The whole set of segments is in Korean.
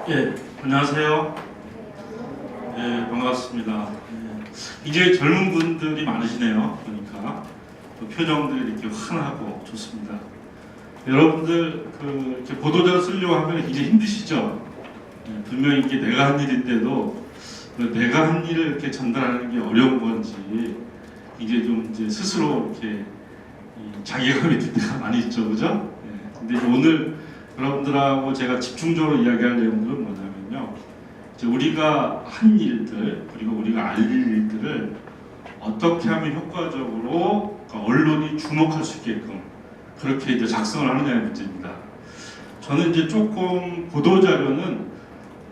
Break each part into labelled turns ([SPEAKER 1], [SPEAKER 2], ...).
[SPEAKER 1] 예, 안녕하세요. 예, 반갑습니다. 예, 이제 젊은 분들이 많으시네요. 보니까 또 표정들이 이렇게 환하고 좋습니다. 여러분들 이렇게 보도자료 쓰려고 하면 굉장히 힘드시죠? 예, 분명히 이게 내가 한 일인데도 내가 한 일을 이렇게 전달하는 게 어려운 건지 이제 좀 이제 스스로 이렇게 자괴감이 들 때가 많이 있죠, 그죠? 예, 근데 오늘 여러분들하고 제가 집중적으로 이야기할 내용들은 뭐냐면요. 이제 우리가 한 일들, 그리고 우리가 알릴 일들을 어떻게 하면 효과적으로 언론이 주목할 수 있게끔 그렇게 이제 작성을 하느냐의 문제입니다. 저는 이제 조금 보도자료는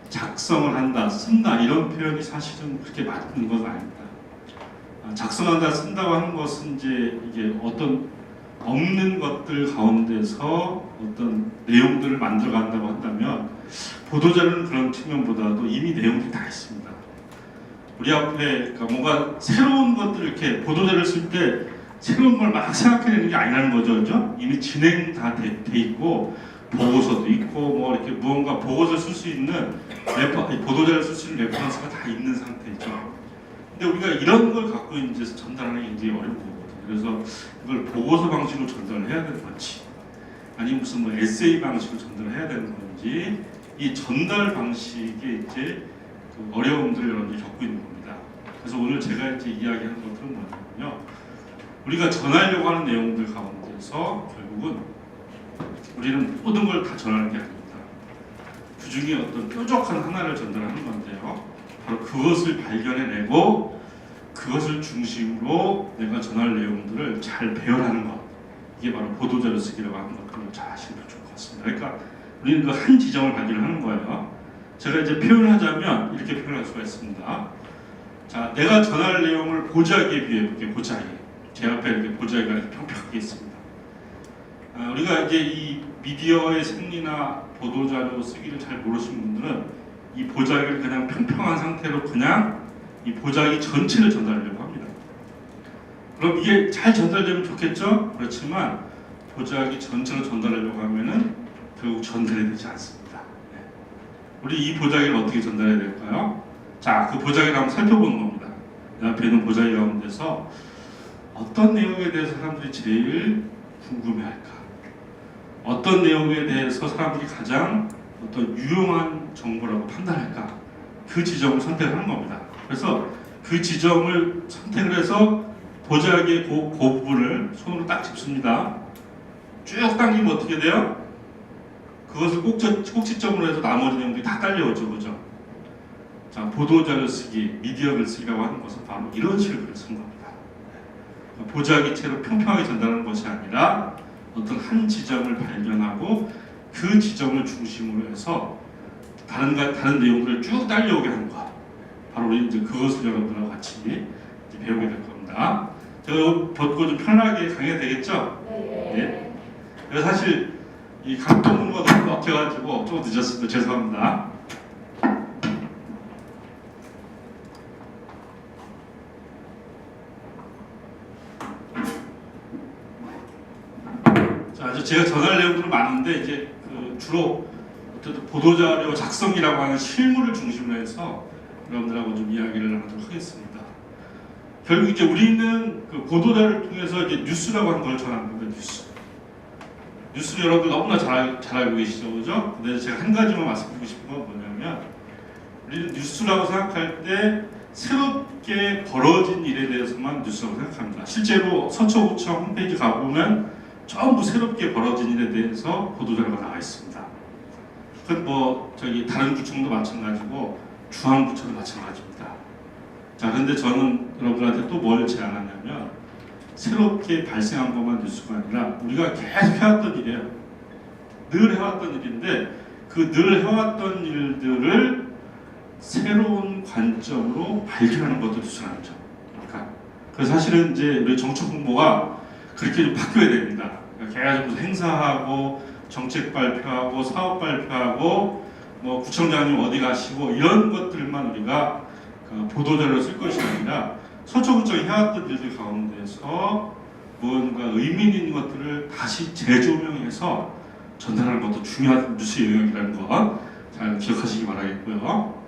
[SPEAKER 1] 작성을 한다, 쓴다 이런 표현이 사실은 그렇게 맞는 건 아닙니다. 작성한다, 쓴다고 하는 것은 이제 이게 어떤 없는 것들 가운데서 어떤 내용들을 만들어 간다고 한다면 보도자료는 그런 측면보다도 이미 내용들이 다 있습니다. 우리 앞에 그러니까 뭔가 새로운 것들을 이렇게 보도자료를 쓸 때 새로운 걸 막 생각해내는 게 아니라는 거죠, 그죠? 이미 진행 다 돼 있고 보고서도 있고 뭐 이렇게 무언가 보고서 쓸 수 있는 보도자료를 쓸 수 있는 레퍼런스가 다 있는 상태죠. 근데 우리가 이런 걸 갖고 이제 전달하는 게 굉장히 어려운 거거든요. 그래서 이걸 보고서 방식으로 전달을 해야 되는 건지, 아니면 무슨 뭐 에세이 방식으로 전달을 해야 되는 건지, 이 전달 방식에 이제 그 어려움들을 여러분들이 겪고 있는 겁니다. 그래서 오늘 제가 이제 이야기하는 것들은 뭐냐면요, 우리가 전하려고 하는 내용들 가운데서 결국은 우리는 모든 걸 다 전하는 게 아닙니다. 그 중에 어떤 뾰족한 하나를 전달하는 건데요. 바로 그것을 발견해내고 그것을 중심으로 내가 전할 내용들을 잘 배열하는 것, 이게 바로 보도자료 쓰기라고 하는 것들을 잘 하시면 좋을 것 같습니다. 그러니까 우리는 그 한 지점을 발견하는 거예요. 제가 이제 표현하자면 이렇게 표현할 수가 있습니다. 자, 내가 전할 내용을 보자기에 비해볼게요. 보자기. 제 앞에 이렇게 보자기가 이렇게 평평하게 있습니다. 우리가 이제 이 미디어의 생리나 보도자료 쓰기를 잘 모르시는 분들은 이 보자기를 그냥 평평한 상태로 그냥 이 보자기 전체를 전달하려고 합니다. 그럼 이게 잘 전달되면 좋겠죠? 그렇지만 보자기 전체로 전달하려고 하면은 결국 전달이 되지 않습니다. 네. 우리 이 보자기를 어떻게 전달해야 될까요? 자, 그 보자기를 한번 살펴보는 겁니다. 내 앞에 있는 보자기 가운데서 어떤 내용에 대해서 사람들이 제일 궁금해할까? 어떤 내용에 대해서 사람들이 가장 어떤 유용한 정보라고 판단할까? 그 지점을 선택하는 겁니다. 그래서 그 지점을 선택을 해서 보자기의 그 부분을 손으로 딱 짚습니다. 쭉 당기면 어떻게 돼요? 그것을 꼭지점으로 해서 나머지 내용들이 다 딸려오죠, 그죠? 자, 보도자료 쓰기, 미디어를 쓰기라고 하는 것은 바로 이런 식으로 쓰는 겁니다. 보자기체로 평평하게 전달하는 것이 아니라 어떤 한 지점을 발견하고 그 지점을 중심으로 해서 다른 내용들을 쭉 딸려오게 하는 것. 바로 우리 이제 그것을 여러분들하고 같이 이제 배우게 될 겁니다. 제가 이거 벗고 좀 편하게 강의가 되겠죠? 네. 그래서 사실 이 감독 근무가 너무 막혀가지고 조금 늦었습니다. 죄송합니다. 자, 이제 제가 전할 내용들은 많은데 이제 주로 어쨌든 보도자료 작성이라고 하는 실무를 중심으로 해서 여러분들하고 좀 이야기를 나누도록 하겠습니다. 결국 이제 우리는 그 보도자료를 통해서 이제 뉴스라고 하는 걸 전하는 겁니다. 뉴스를 여러분들 너무나 잘 알고 계시죠, 그죠? 근데 제가 한 가지만 말씀드리고 싶은 건 뭐냐면, 우리는 뉴스라고 생각할 때 새롭게 벌어진 일에 대해서만 뉴스라고 생각합니다. 실제로 서초구청 홈페이지 가보면 전부 새롭게 벌어진 일에 대해서 보도자료가 나와 있습니다. 뭐 다른 구청도 마찬가지고 중앙부처도 마찬가지입니다. 자, 그런데 저는 여러분들한테 또 뭘 제안하냐면, 새롭게 발생한 것만 뉴스가 아니라 우리가 계속 해왔던 일이에요. 늘 해왔던 일인데 그 늘 해왔던 일들을 새로운 관점으로 발견하는 것도 뉴스라는 거죠. 그러니까 그래서 사실은 이제 우리 정책 홍보가 그렇게 좀 바뀌어야 됩니다. 그러니까 계속 행사하고 정책 발표하고 사업 발표하고 뭐 구청장님 어디 가시고 이런 것들만 우리가 보도자료를 쓸 것이 아니라 서초구청이 해왔던 일들 가운데서 무언가 의미 있는 것들을 다시 재조명해서 전달하는 것도 중요한 뉴스의 영역이라는 것. 잘 기억하시기 바라겠고요.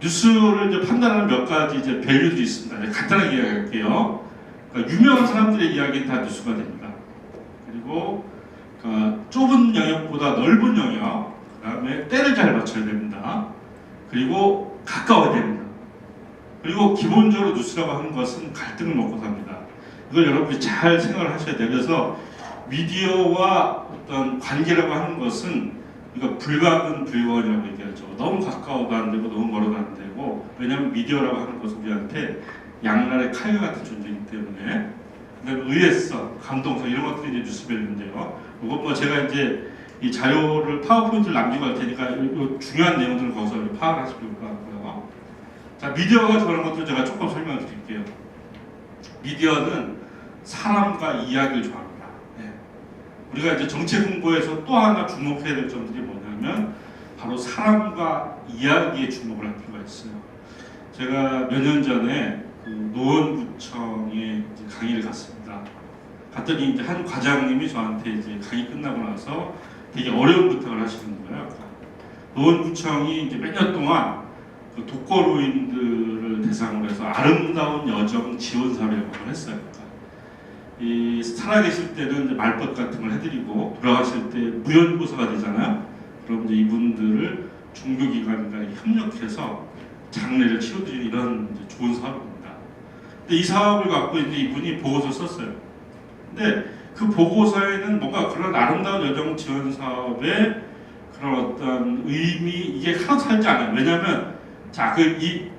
[SPEAKER 1] 뉴스를 이제 판단하는 몇 가지 이제 밸류들이 있습니다. 이제 간단하게 이야기할게요. 그러니까 유명한 사람들의 이야기는 다 뉴스가 됩니다. 그리고 그러니까 좁은 영역보다 넓은 영역, 그 다음에 때를 잘 맞춰야 됩니다. 그리고 가까워야 됩니다. 그리고 기본적으로 뉴스라고 하는 것은 갈등을 먹고 삽니다. 이걸 여러분이 잘 생각을 하셔야 돼요. 그래서 미디어와 어떤 관계라고 하는 것은 그러니까 불가근 불가원이라고 얘기하죠. 너무 가까워도 안 되고 너무 멀어도 안 되고, 왜냐하면 미디어라고 하는 것은 우리한테 양날의 칼과 같은 존재이기 때문에. 그다음에 의외성, 감동성 이런 것들이 이제 뉴스 밸류인데요. 이건 뭐 제가 이제 이 자료를 파워포인트를 남기고 할 테니까 이 중요한 내용들을 거기서 파악하시면 좋을 것 같고요. 자, 미디어가 저런 것들 제가 조금 설명을 드릴게요. 미디어는 사람과 이야기를 좋아합니다. 네. 우리가 이제 정책 홍보에서 또 하나 주목해야 될 점들이 뭐냐면 바로 사람과 이야기에 주목을 할 필요가 있어요. 제가 몇 년 전에 그 노원구청에 이제 강의를 갔습니다. 갔더니 이제 한 과장님이 저한테 이제 강의 끝나고 나서 되게 어려운 부탁을 하시는 거예요. 노원구청이 이제 몇 년 동안 그 독거노인들을 대상으로 해서 아름다운 여정 지원 사업이라고 했어요. 이 살아계실 때는 이제 말벗 같은 걸 해드리고 돌아가실 때 무연고사가 되잖아요. 그럼 이제 이분들을 종교기관과 협력해서 장례를 치러드리는 이런 이제 좋은 사업입니다. 근데 이 사업을 갖고 이제 이분이 보고서 썼어요. 근데 그 보고서에는 뭔가 그런 아름다운 여정 지원 사업의 그런 어떤 의미 이게 하나도 살지 않아요. 왜냐하면 자,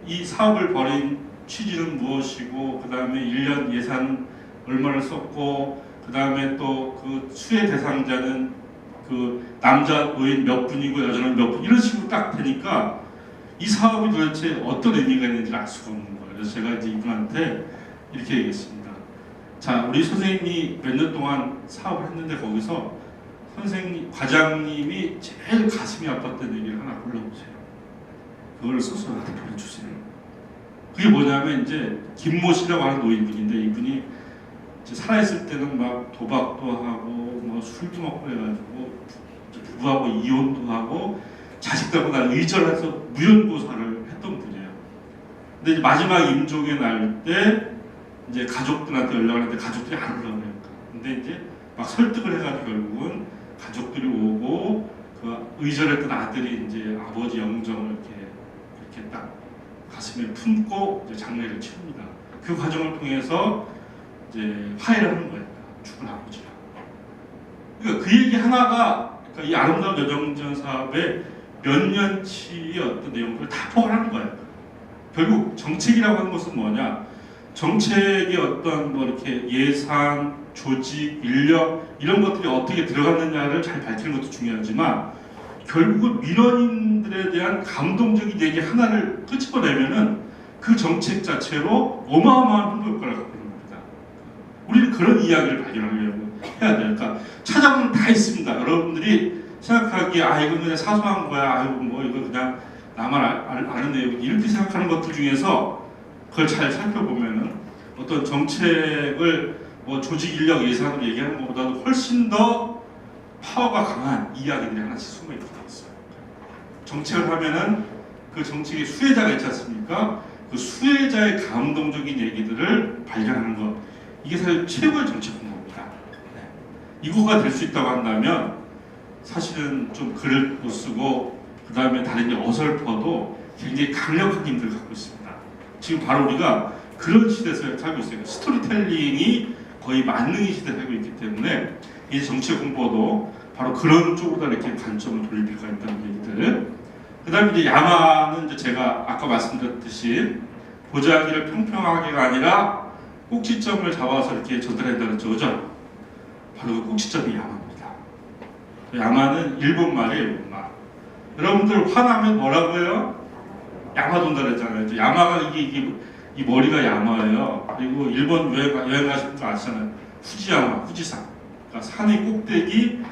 [SPEAKER 1] 이 사업을 벌인 취지는 무엇이고, 그 다음에 1년 예산 얼마를 썼고, 그 다음에 또 그 수혜 대상자는 그 남자 노인 몇 분이고 여자는 몇 분, 이런 식으로 딱 되니까 이 사업이 도대체 어떤 의미가 있는지를 알 수가 없는 거예요. 그래서 제가 이제 이분한테 이렇게 얘기했습니다. 자, 우리 선생님이 몇 년 동안 사업을 했는데 거기서 선생님, 과장님이 제일 가슴이 아팠던 얘기를 하나 불러보세요. 그걸 써서 나한테 보내주세요. 그게 뭐냐면 이제 김모 씨라고 하는 노인분인데, 이분이 이제 살아있을 때는 막 도박도 하고 뭐 술도 먹고 해가지고 부부하고 이혼도 하고 자식들하고 날 의절해서 무연고사를 했던 분이에요. 근데 이제 마지막 임종의 날 때 이제 가족들한테 연락을 했는데 가족들이 안 오려고 해요. 근데 이제 막 설득을 해가지고 결국은 가족들이 오고 그 의절했던 아들이 이제 아버지 영정을 이렇게 딱 가슴에 품고 이제 장례를 치릅니다. 그 과정을 통해서 이제 화해를 하는 거예요. 죽은 아버지랑. 그러니까 그 얘기 하나가, 그러니까 이 아름다운 여정지원 사업의 몇 년치의 어떤 내용들을 다 포괄하는 거예요. 결국 정책이라고 하는 것은 뭐냐? 정책의 어떤 뭐 이렇게 예산, 조직, 인력 이런 것들이 어떻게 들어갔느냐를 잘 밝히는 것도 중요하지만, 결국은 민원인들에 대한 감동적인 얘기 하나를 끄집어내면은 그 정책 자체로 어마어마한 홍보 효과를 갖고 있는 겁니다. 우리는 그런 이야기를 발견하려고 해야 돼요. 그러니까 찾아보면 다 있습니다. 여러분들이 생각하기에 아 이건 그냥 사소한 거야, 아이고 뭐 이거 그냥 나만 아는 내용, 이렇게 생각하는 것들 중에서 그걸 잘 살펴보면은 어떤 정책을 뭐 조직 인력 예산으로 얘기하는 것보다도 훨씬 더 파워가 강한 이야기들이 하나씩 숨어 있어요. 정책을 하면은 그 정책의 수혜자가 있지 않습니까? 그 수혜자의 감동적인 얘기들을 발견하는 것, 이게 사실 최고의 정책 홍보입니다. 네. 이거가 될 수 있다고 한다면 사실은 좀 글을 못 쓰고 그 다음에 다른 게 어설퍼도 굉장히 강력한 힘들을 갖고 있습니다. 지금 바로 우리가 그런 시대에서 살고 있어요. 스토리텔링이 거의 만능의 시대에 살고 있기 때문에 이 정책 홍보도 바로 그런 쪽으로 이렇게 관점을 돌릴 필요가 있다는 얘기들. 그 다음에 이제 야마는 이제 제가 아까 말씀드렸듯이 보자기를 평평하게가 아니라 꼭지점을 잡아서 이렇게 전달한다는 거죠. 바로 그 꼭지점이 야마입니다. 야마는 일본 말이에요, 일본 말. 여러분들 화나면 뭐라고 해요? 야마돈다 그랬잖아요. 야마가 이 머리가 야마예요. 그리고 일본 여행 가신 분 아시잖아요. 후지야마, 후지산. 그러니까 산의 꼭대기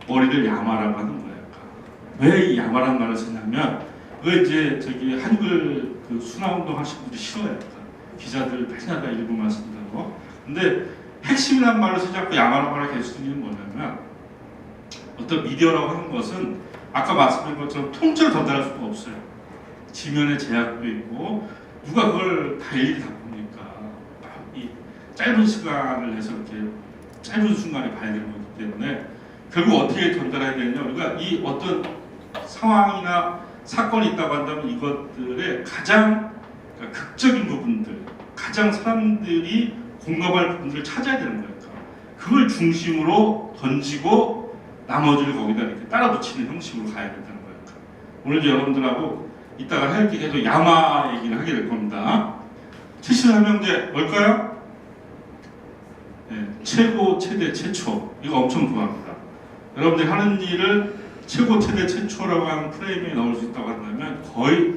[SPEAKER 1] 머리를 야마라고 하는 거예요. 왜 이 야마라는 말을 쓰냐면, 그 이제 저기 한글 그 순화운동 하시는 분들이 싫어해요. 기자들 맨날 다 일본말 쓴다고. 근데 핵심이란 말을 쓰지 않고 야마라는 말을 계속 쓰는 게 뭐냐면, 어떤 미디어라고 하는 것은 아까 말씀드린 것처럼 통째로 전달할 수가 없어요. 지면에 제약도 있고 누가 그걸 다 일일이 다 봅니까? 이 짧은 시간을 내서 이렇게 짧은 순간에 봐야 되는 거기 때문에 결국 어떻게 전달해야 되느냐, 우리가 이 어떤 상황이나 사건이 있다고 한다면 이것들의 가장 극적인 부분들, 가장 사람들이 공감할 부분들을 찾아야 되는 거니까 그걸 중심으로 던지고 나머지를 거기다 이렇게 따라 붙이는 형식으로 가야 된다는 거니까 오늘 여러분들하고 이따가 할 게 계속 야마 얘기를 하게 될 겁니다. 74명제 뭘까요? 네, 최고, 최대, 최초. 이거 엄청 좋아합니다. 여러분들이 하는 일을 최고, 최대, 최초라고 하는 프레임에 넣을 수 있다고 한다면 거의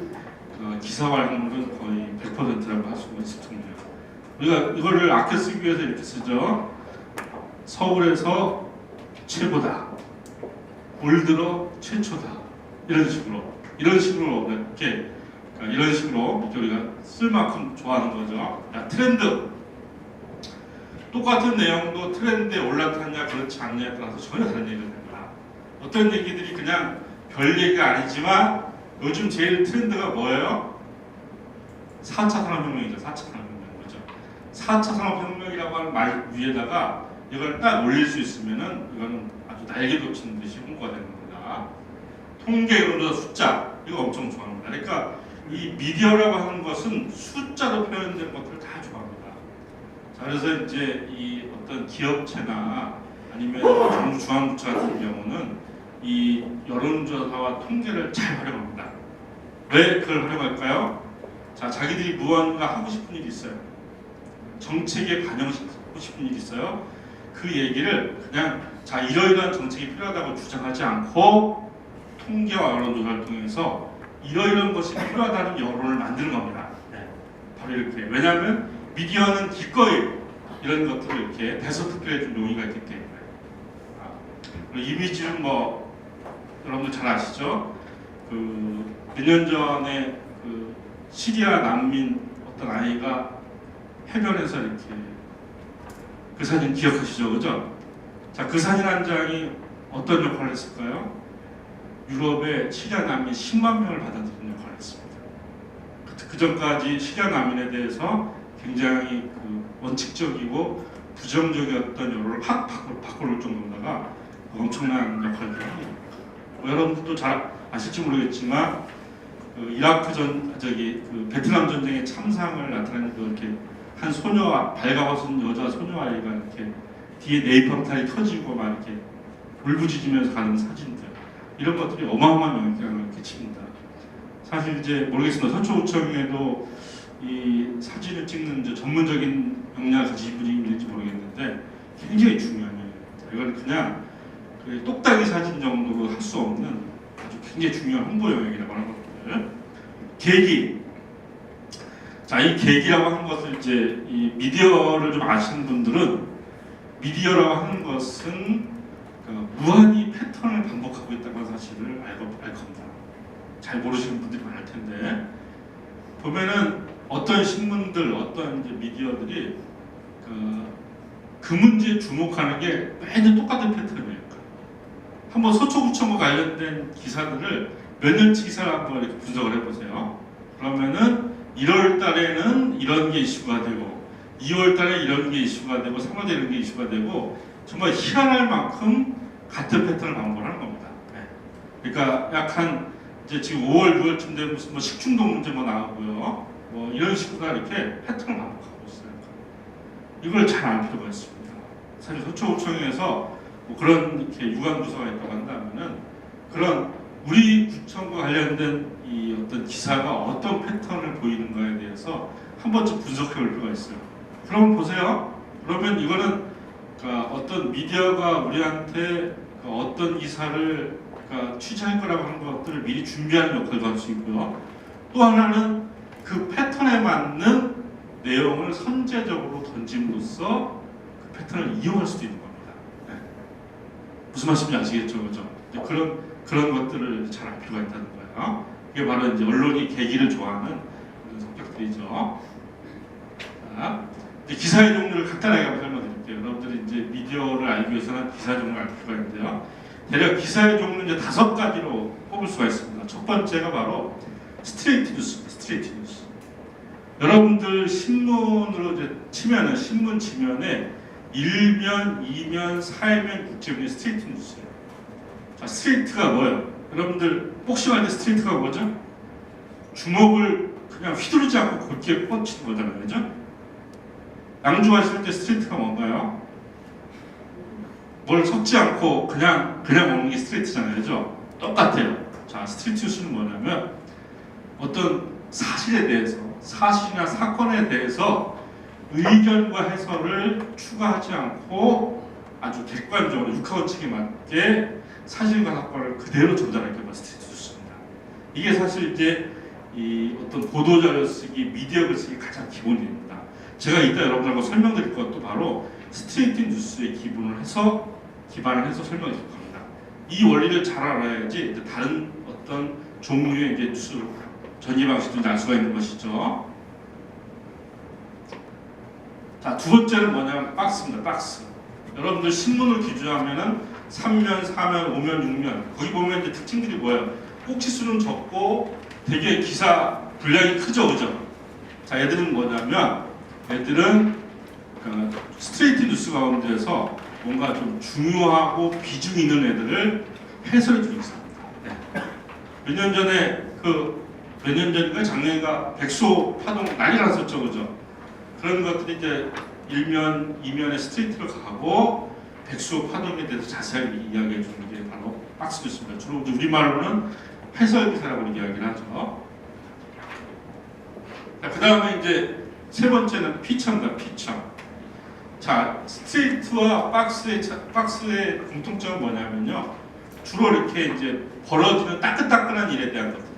[SPEAKER 1] 기사화 확률은 거의 100%라고 할 수가 있을 정도예요. 우리가 이거를 아껴 쓰기 위해서 이렇게 쓰죠. 서울에서 최고다. 올 들어 최초다. 이런 식으로 이렇게 이런 식으로 우리가 쓸 만큼 좋아하는 거죠. 야, 트렌드. 똑같은 내용도 트렌드에 올라탔냐 그렇지 않냐에 따라서 전혀 다른 얘기가 됩니다. 어떤 얘기들이 그냥 별 얘기가 아니지만 요즘 제일 트렌드가 뭐예요? 4차 산업혁명이죠. 4차 산업혁명이죠. 4차 산업혁명이라고 하는 말 위에다가 이걸 딱 올릴 수 있으면은 이거는 아주 날개 돋치는 듯이 홍보가 되는 겁니다. 통계론으로 숫자 이거 엄청 좋아합니다. 그러니까 이 미디어라고 하는 것은 숫자로 표현된 것들을 다 좋아합니다. 자, 그래서 이제 이 어떤 기업체나 아니면 정부 중앙부처 같은 경우는 이 여론조사와 통계를 잘 활용합니다. 왜 그걸 활용할까요? 자, 자기들이 무언가 하고 싶은 일이 있어요. 정책에 반영하고 싶은 일이 있어요. 그 얘기를 그냥 자 이러이러한 정책이 필요하다고 주장하지 않고 통계와 여론조사를 통해서 이러이러한 것이 필요하다는 여론을 만드는 겁니다. 네. 바로 이렇게. 왜냐하면 미디어는 기꺼이 이런 것들을 이렇게 대서특필해준 용의가 있기 때문에. 이미지는 뭐 여러분들 잘 아시죠? 그 몇 년 전에 그 시리아 난민 어떤 아이가 해변에서 이렇게 그 사진 기억하시죠, 그죠? 자, 그 사진 한 장이 어떤 역할을 했을까요? 유럽에 시리아 난민 10만 명을 받아들이는 역할을 했습니다. 그 전까지 시리아 난민에 대해서 굉장히 그 원칙적이고 부정적이었던 여론을 확 바꿔놓을 정도로다가 엄청난 역할을 합니다. 여러분들도 잘 아실지 모르겠지만 그 이라크 그 베트남 전쟁의 참상을 나타내는 이렇게 한 소녀 발가벗은 여자 소녀 아이가 이렇게 뒤에 네이팜탄이 터지고 막 이렇게 울부짖으면서 가는 사진들 이런 것들이 어마어마한 영향을 끼칩니다. 사실 이제 모르겠습니다. 서초구청에도 이 사진을 찍는 이제 전문적인 역량을 가진 분이 있는지 모르겠는데 굉장히 중요한 일입니다. 이건 그냥 똑딱이 사진 정도로 할 수 없는 아주 굉장히 중요한 홍보 영역이라고 하는 것들. 계기. 자, 이 계기라고 하는 것을 이제 이 미디어를 좀 아시는 분들은 미디어라고 하는 것은 무한히 패턴을 반복하고 있다는 사실을 알 겁니다. 잘 모르시는 분들이 많을 텐데 보면은 어떤 신문들, 어떤 이제 미디어들이 그 문제에 주목하는 게 매년 똑같은 패턴이에요. 한번 서초구청과 관련된 기사들을 몇 년치 기사를 한번 이렇게 분석을 해보세요. 그러면은 1월 달에는 이런 게 이슈가 되고 2월 달에 이런 게 이슈가 되고 3월 달에 이런 게 이슈가 되고 정말 희한할 만큼 같은 패턴을 반복하는 겁니다. 네. 그러니까 약간 이제 지금 5월, 6월쯤 되면 무슨 뭐 식중독 문제 뭐 나오고요. 뭐 이런 식으로 이렇게 패턴을 반복하고 있어요. 이걸 잘 알 필요가 있습니다. 사실 서초구청에서 뭐 그런 이렇게 유관부서가 있다고 한다면은 그런 우리 구청과 관련된 이 어떤 기사가 어떤 패턴을 보이는가에 대해서 한 번쯤 분석해 볼 필요가 있어요. 그럼 보세요. 그러면 이거는 어떤 미디어가 우리한테 어떤 기사를 취재할 거라고 하는 것들을 미리 준비하는 역할도 할 수 있고요. 또 하나는 그 패턴에 맞는 내용을 선제적으로 던짐으로써 그 패턴을 이용할 수도 있는 겁니다. 네. 무슨 말씀인지 아시겠죠, 그죠? 그런 것들을 잘 알 필요가 있다는 거예요. 이게 바로 이제 언론이 계기를 좋아하는 그런 성격들이죠. 자, 이제 기사의 종류를 간단하게 한번 설명드릴게요. 여러분들이 이제 미디어를 알기 위해서는 기사 종류를 알 필요가 있는데요. 대략 기사의 종류는 이제 5가지로 뽑을 수가 있습니다. 첫 번째가 바로 스트레이트 뉴스입니다. 스트레이트 뉴스. 여러분들 신문으로 이제 치면은 신문 지면에 1면, 2면, 4면, 국제면이 스트레이트 뉴스예요. 자, 스트레이트가 뭐예요? 여러분들 복싱할 때 스트레이트가 뭐죠? 주먹을 그냥 휘두르지 않고 곧게 뻗치는 거잖아요, 그죠? 양주하실 때 스트레이트가 뭔가요? 뭘 섞지 않고 그냥 먹는 게 스트레이트잖아요, 그죠? 똑같아요. 자, 스트레이트 뉴스는 뭐냐면 어떤 사실에 대해서, 사실이나 사건에 대해서 의견과 해설을 추가하지 않고 아주 객관적으로 육하원칙에 맞게 사실과 사건을 그대로 전달하는 게 스트레이트 뉴스입니다. 이게 사실 이제 이 어떤 보도자료 쓰기, 미디어 글 쓰기 가장 기본입니다. 제가 이따 여러분들하고 설명드릴 것도 바로 스트레이트 뉴스에 기반을 해서 설명해 줄 겁니다. 이 원리를 잘 알아야지 이제 다른 어떤 종류의 이제 뉴스를 전개 방식도 알 수가 있는 것이죠. 자, 두 번째는 뭐냐면 박스입니다. 박스. 여러분들 신문을 기준하면은 3면, 4면, 5면, 6면 거기 보면 이제 특징들이 뭐예요? 꼭지수는 적고 되게 기사 분량이 크죠, 그죠? 자, 얘들은 뭐냐면 얘들은 스트레이트 뉴스 가운데서 뭔가 좀 중요하고 비중 있는 애들을 해설해 주고 있습니다. 네. 몇 년 전인가 작년인가 백소 파동 난리 났었죠, 그죠? 그런 것들이 이제 1면, 2면에 스트레이트로 가고 백수 파동에 대해서 자세하게 이야기해 주는 게 바로 박스 뉴스입니다. 주로 우리말로는 해설 기사라고 이야기를 하죠. 그 다음에 이제 세 번째는 피처입니다. 피처. 자, 스트레이트와 박스의 공통점은 뭐냐면요. 주로 이렇게 이제 벌어지는 따끈따끈한 일에 대한 것들이에요.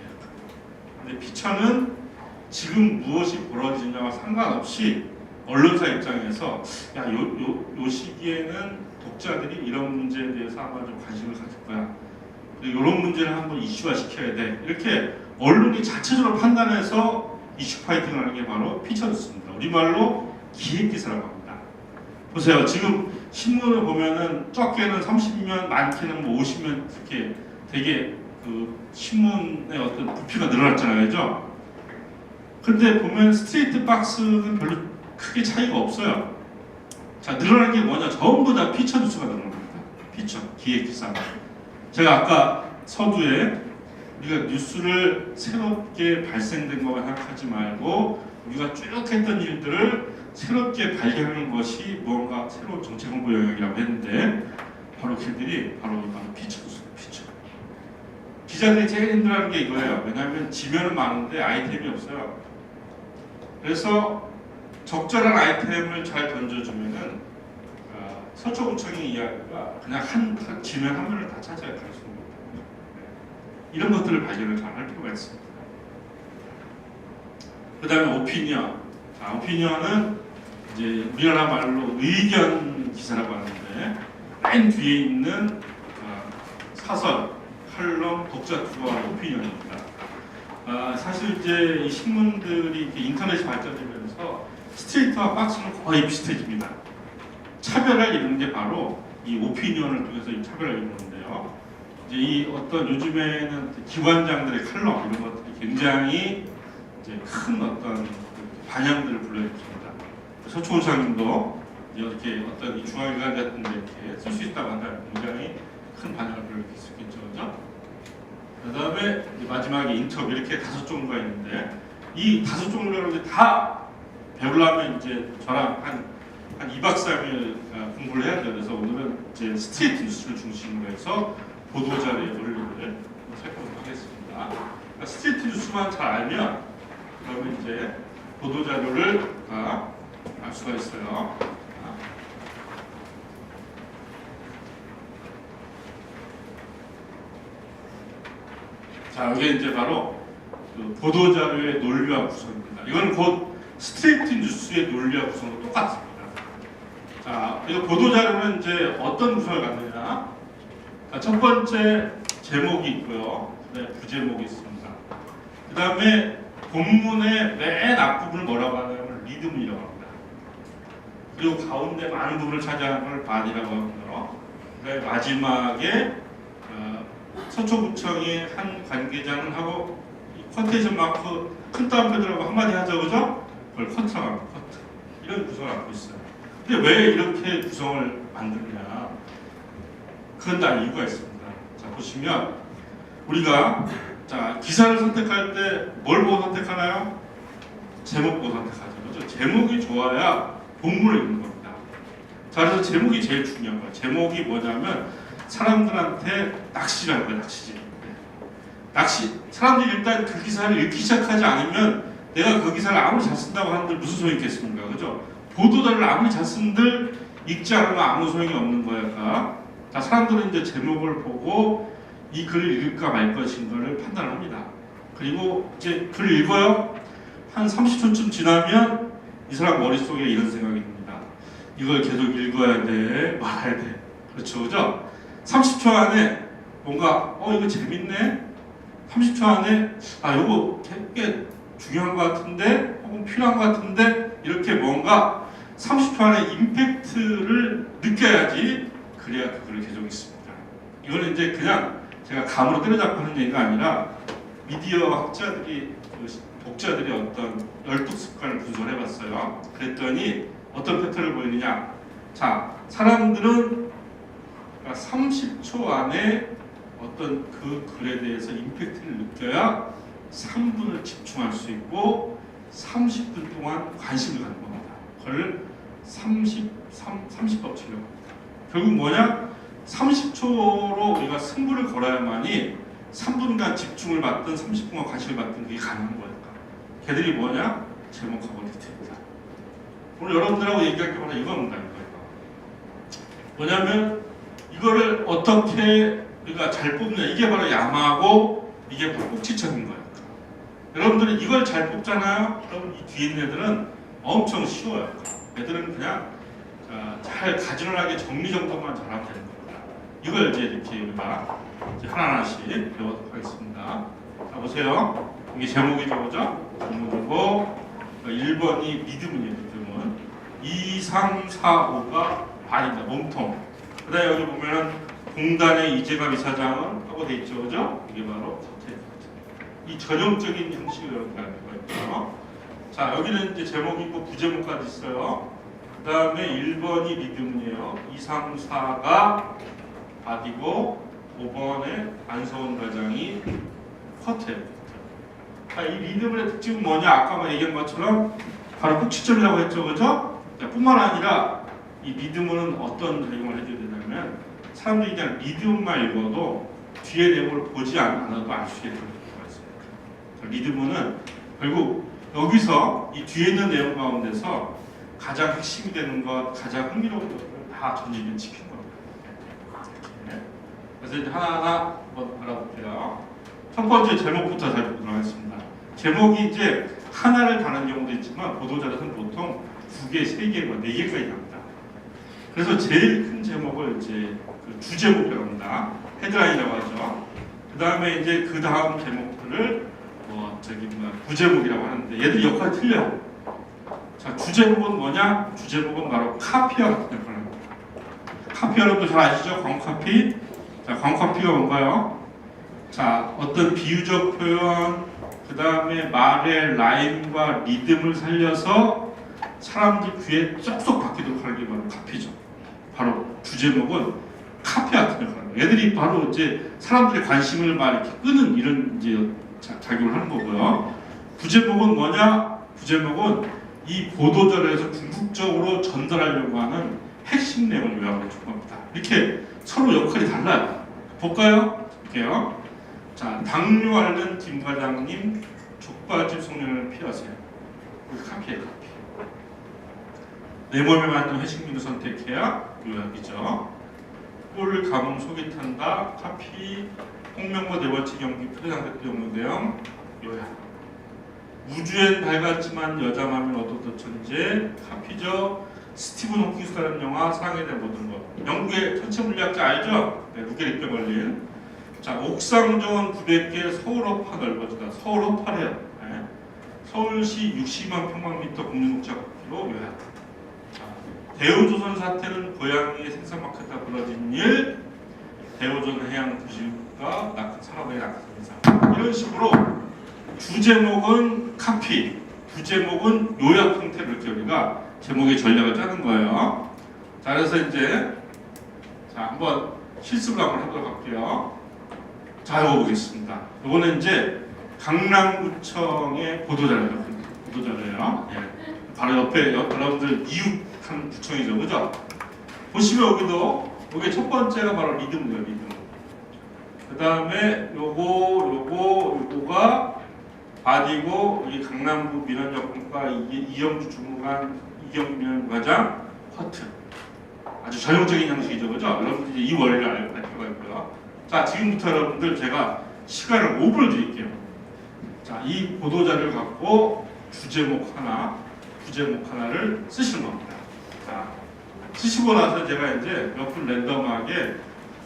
[SPEAKER 1] 근데 피처는 지금 무엇이 벌어지냐와 상관없이 언론사 입장에서 요 시기에는 독자들이 이런 문제에 대해서 아마 좀 관심을 가질 거야. 이런 문제를 한번 이슈화 시켜야 돼. 이렇게 언론이 자체적으로 판단해서 이슈 파이팅을 하는 게 바로 피처 뉴스입니다. 우리말로 기획기사라고 합니다. 보세요. 지금 신문을 보면은 적게는 30면, 많게는 뭐 50면 이렇게 되게 그 신문의 어떤 부피가 늘어났잖아요, 그죠? 근데 보면 스트레이트 박스는 별로 크게 차이가 없어요. 자, 늘어난 게 뭐냐? 전부 다 피처 뉴스가 늘어난 겁니다. 피처, 기획기사. 제가 아까 서두에 우리가 뉴스를 새롭게 발생된 것만 생각하지 말고 우리가 쭉 했던 일들을 새롭게 발견하는 것이 뭔가 새로운 정책 홍보 영역이라고 했는데 바로 그들이 바로 피처 뉴스입니다. 피처. 기자들이 제일 힘들어하는 게 이거예요. 왜냐하면 지면은 많은데 아이템이 없어요. 그래서 적절한 아이템을 잘 던져주면은 서초구청의 이야기가 그냥 한 지면 한 면을 다 차지할 가능성이 있습니다. 이런 것들을 발견을 잘 할 필요가 있습니다. 그 다음에 오피니언. 자, 오피니언은 이제 우리나라 말로 의견 기사라고 하는데 맨 뒤에 있는 사설, 칼럼, 독자 투어와 오피니언입니다. 사실 이제 이 신문들이 인터넷이 발전되면서 스트레이트와 박스는 거의 비슷해집니다. 차별을 이루는 게 바로 이 오피니언을 통해서 이 차별을 이루는데요. 이제 이 어떤 요즘에는 기관장들의 칼럼 이런 것들이 굉장히 이제 큰 어떤 반향들을 불러일으킵니다. 서초원장님도 이렇게 어떤 이 중앙기관 같은 데 이렇게 쓸 수 있다고 한다면 굉장히 큰 반향을 불러일으킬 수 있겠죠, 그죠? 그 다음에 마지막에 인터뷰 이렇게 5종류가 있는데 이 5종류를 다 배우려면 이제 저랑 한 2박 3일 공부를 해야 돼요. 그래서 오늘은 이제 스트레이트 뉴스를 중심으로 해서 보도자료의 원리를 살펴보도록 하겠습니다. 그러니까 스트레이트 뉴스만 잘 알면 그러면 이제 보도자료를 알 수가 있어요. 자, 이게 이제 바로 그 보도자료의 논리와 구성입니다. 이건 곧 스트레이트 뉴스의 논리와 구성도 똑같습니다. 자, 이거 보도자료는 이제 어떤 구성을 갖느냐? 자, 첫 번째 제목이 있고요. 네, 부제목이 있습니다. 그 다음에 본문의 맨 앞부분을 뭐라고 하냐면 리듬이라고 합니다. 그리고 가운데 많은 부분을 차지하는 걸 반이라고 하고요. 그 다음에 마지막에 서초구청의 한 관계자는 하고 이 쿼테이션 마크 큰 따옴표들하고 한마디 하죠, 그죠? 그걸 쿼트라고 합니다. 쿼트. 이런 구성을 갖고 있어요. 근데 왜 이렇게 구성을 만드느냐? 그건 다 이유가 있습니다. 자, 보시면 우리가 자 기사를 선택할 때 뭘 보고 선택하나요? 제목 보고 선택하죠. 그렇죠? 제목이 좋아야 본문에 있는 겁니다. 자, 그래서 제목이 제일 중요한 거예요. 제목이 뭐냐면 사람들한테 낚시라는 거예요. 낚시지. 낚시. 사람들이 일단 그 기사를 읽기 시작하지 않으면 내가 그 기사를 아무리 잘 쓴다고 하는데 무슨 소용이 있겠습니까? 그죠? 보도자를 아무리 잘 쓴들 읽지 않으면 아무 소용이 없는 거니까. 자, 사람들은 이제 제목을 보고 이 글을 읽을까 말 것인가를 판단합니다. 그리고 이제 글을 읽어요. 한 30초쯤 지나면 이 사람 머릿속에 이런 생각이 듭니다. 이걸 계속 읽어야 돼, 말아야 돼. 그렇죠, 그죠? 30초 안에 뭔가 이거 재밌네. 30초 안에 이거 꽤 중요한 것 같은데, 혹은 필요한 것 같은데 이렇게 뭔가 30초 안에 임팩트를 느껴야지 그래야 그걸 계속 읽습니다. 이거는 이제 그냥 제가 감으로 때려잡고 하는 얘기가 아니라 미디어 학자들이 독자들이 어떤 열독 습관을 분석을 해봤어요. 그랬더니 어떤 패턴을 보이느냐? 자, 사람들은 30초 안에 어떤 그 글에 대해서 임팩트를 느껴야 3분을 집중할 수 있고 30분 동안 관심을 갖는 겁니다. 그걸 30법칙이라고 합니다. 결국 뭐냐? 30초로 우리가 승부를 걸어야만이 3분간 집중을 받든 30분간 관심을 받든 그게 가능한 거니까. 걔들이 뭐냐? 제목하고 디테일이다. 오늘 여러분들하고 얘기할 게 바로 이겁니다. 뭐냐면 이거를 어떻게 우리가 잘 뽑느냐. 이게 바로 야마하고 이게 바로 꼭지점인 거예요. 여러분들은 이걸 잘 뽑잖아요. 그럼 이 뒤에 있는 애들은 엄청 쉬워요. 애들은 그냥 잘 가지런하게 정리정돈만 잘하면 되는 겁니다. 이걸 이제 이렇게 우리가 이제 하나하나씩 배워보도록 하겠습니다. 자, 보세요. 이게 제목이죠, 그죠? 제목이고 1번이 믿음이에요. 믿음은 2, 3, 4, 5가 반입니다. 몸통. 그 다음에 여기 보면은 공단의 이재갑 이사장은 하고 돼 있죠, 그죠? 이게 바로 이 전형적인 형식을 여기 알고 있죠. 자, 여기는 이제 제목이 있고 부제목까지 있어요. 그 다음에 1번이 믿음이에요. 2, 3, 4가 바디고 5번에 안서원 과장이 쿼트예요. 자, 이 믿음의 특징은 뭐냐? 아까 얘기한 것처럼 바로 꼭지점이라고 했죠, 그죠? 뿐만 아니라 이 믿음은 어떤 작용을 해줘야 되냐면 사람들이 그냥 믿음만 읽어도 뒤에 내용을 보지 않아도 알 수 있게끔 되어 있습니다. 믿음은 결국 여기서 이 뒤에 있는 내용 가운데서 가장 핵심이 되는 것, 가장 흥미로운 것을 다 전지는 지킨 겁니다. 네. 그래서 이제 하나하나 한번 알아볼게요. 첫 번째 제목부터 살펴보도록 하겠습니다. 제목이 이제 하나를 다는 경우도 있지만 보도자료는 보통 2개, 3개, 4개까지 나옵니다. 그래서 제일 큰 제목을 이제 그 주제목이라고 합니다. 헤드라인이라고 하죠. 그 다음에 이제 그 다음 제목들을 부제목이라고 하는데 얘들 역할이 틀려요. 자, 주제목은 뭐냐? 주제목은 바로 카피와 같은 역할을 합니다. 카피 여러분도 잘 아시죠? 광카피. 자, 광카피가 뭔가요? 자, 어떤 비유적 표현, 그 다음에 말의 라임과 리듬을 살려서 사람들 귀에 쏙쏙 박히도록 하는 게 바로 카피죠. 바로 주제목은 카피 같은 역할을 합니다. 얘들이 바로 이제 사람들의 관심을 막 이렇게 끄는 이런 이제 작용을 하는 거고요. 부제목은 뭐냐? 부제목은 이 보도자료에서 궁극적으로 전달하려고 하는 핵심 내용을 요약해 준 겁니다. 이렇게 서로 역할이 달라요. 볼까요? 볼게요. 자, 당뇨 앓는 김 과장님 족발집 소년을 피하세요. 카피예요, 카피. 내 몸에 맞는 회식민을 선택해야 요약이죠. 꿀 가뭄 속이 탄다. 카피. 홍명보 네 번째 경기 표상대표 연구 내용 요약. 우주엔 밝았지만 여자 마음이 어떻던 천재. 카피죠. 스티븐 호킹스라는 영화 사랑에 대한 모든 것. 영국의 천체 물리학자 알죠? 네, 루게릭병 걸린. 자, 옥상 정원 900개 서울 허파 넓어지다. 서울 허파래요. 네. 서울시 60만 평방미터 국립농작기로 요약. 자, 대우조선 사태는 고양이의 생산마켓에 벌어진 일. 대우조선 해양 부실과 그러니까 산업의 낙하 현상. 이런 식으로 주제목은 카피, 부제목은 요약 형태로 이렇게 우리가 제목의 전략을 짜는 거예요. 자, 그래서 이제 한번 실습을 한번 해보도록 할게요. 자, 이거 보겠습니다. 이거는 이제 강남구청의 보도자료예요. 예. 바로 옆에 여러분들 이웃한 구청이죠, 그죠? 보시면 여기 첫 번째가 바로 리듬이에요, 리듬. 그 다음에 요거가 바디고, 여기 강남구 민원여건과 이영주 주무관, 이경주 민원과장, 커트. 아주 전형적인 형식이죠, 그죠? 여러분들이 이 원리를 알 필요가 있고요. 자, 지금부터 여러분들 제가 시간을 5분을 드릴게요. 자, 이 보도자료를 갖고 주제목 하나, 부제목 하나를 쓰시는 겁니다. 자, 쓰시고 나서 제가 이제 몇 분 랜덤하게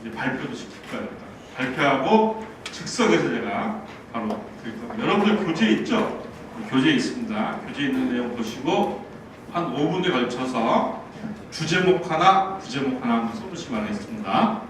[SPEAKER 1] 이제 발표도 시킬 거예요. 발표하고 즉석에서 제가 바로 드릴 겁니다. 여러분들 교재 있죠? 교재 있습니다. 교재 있는 내용 보시고 한 5분에 걸쳐서 주제목 하나, 부제목 하나 한번 써보시기 바라겠습니다.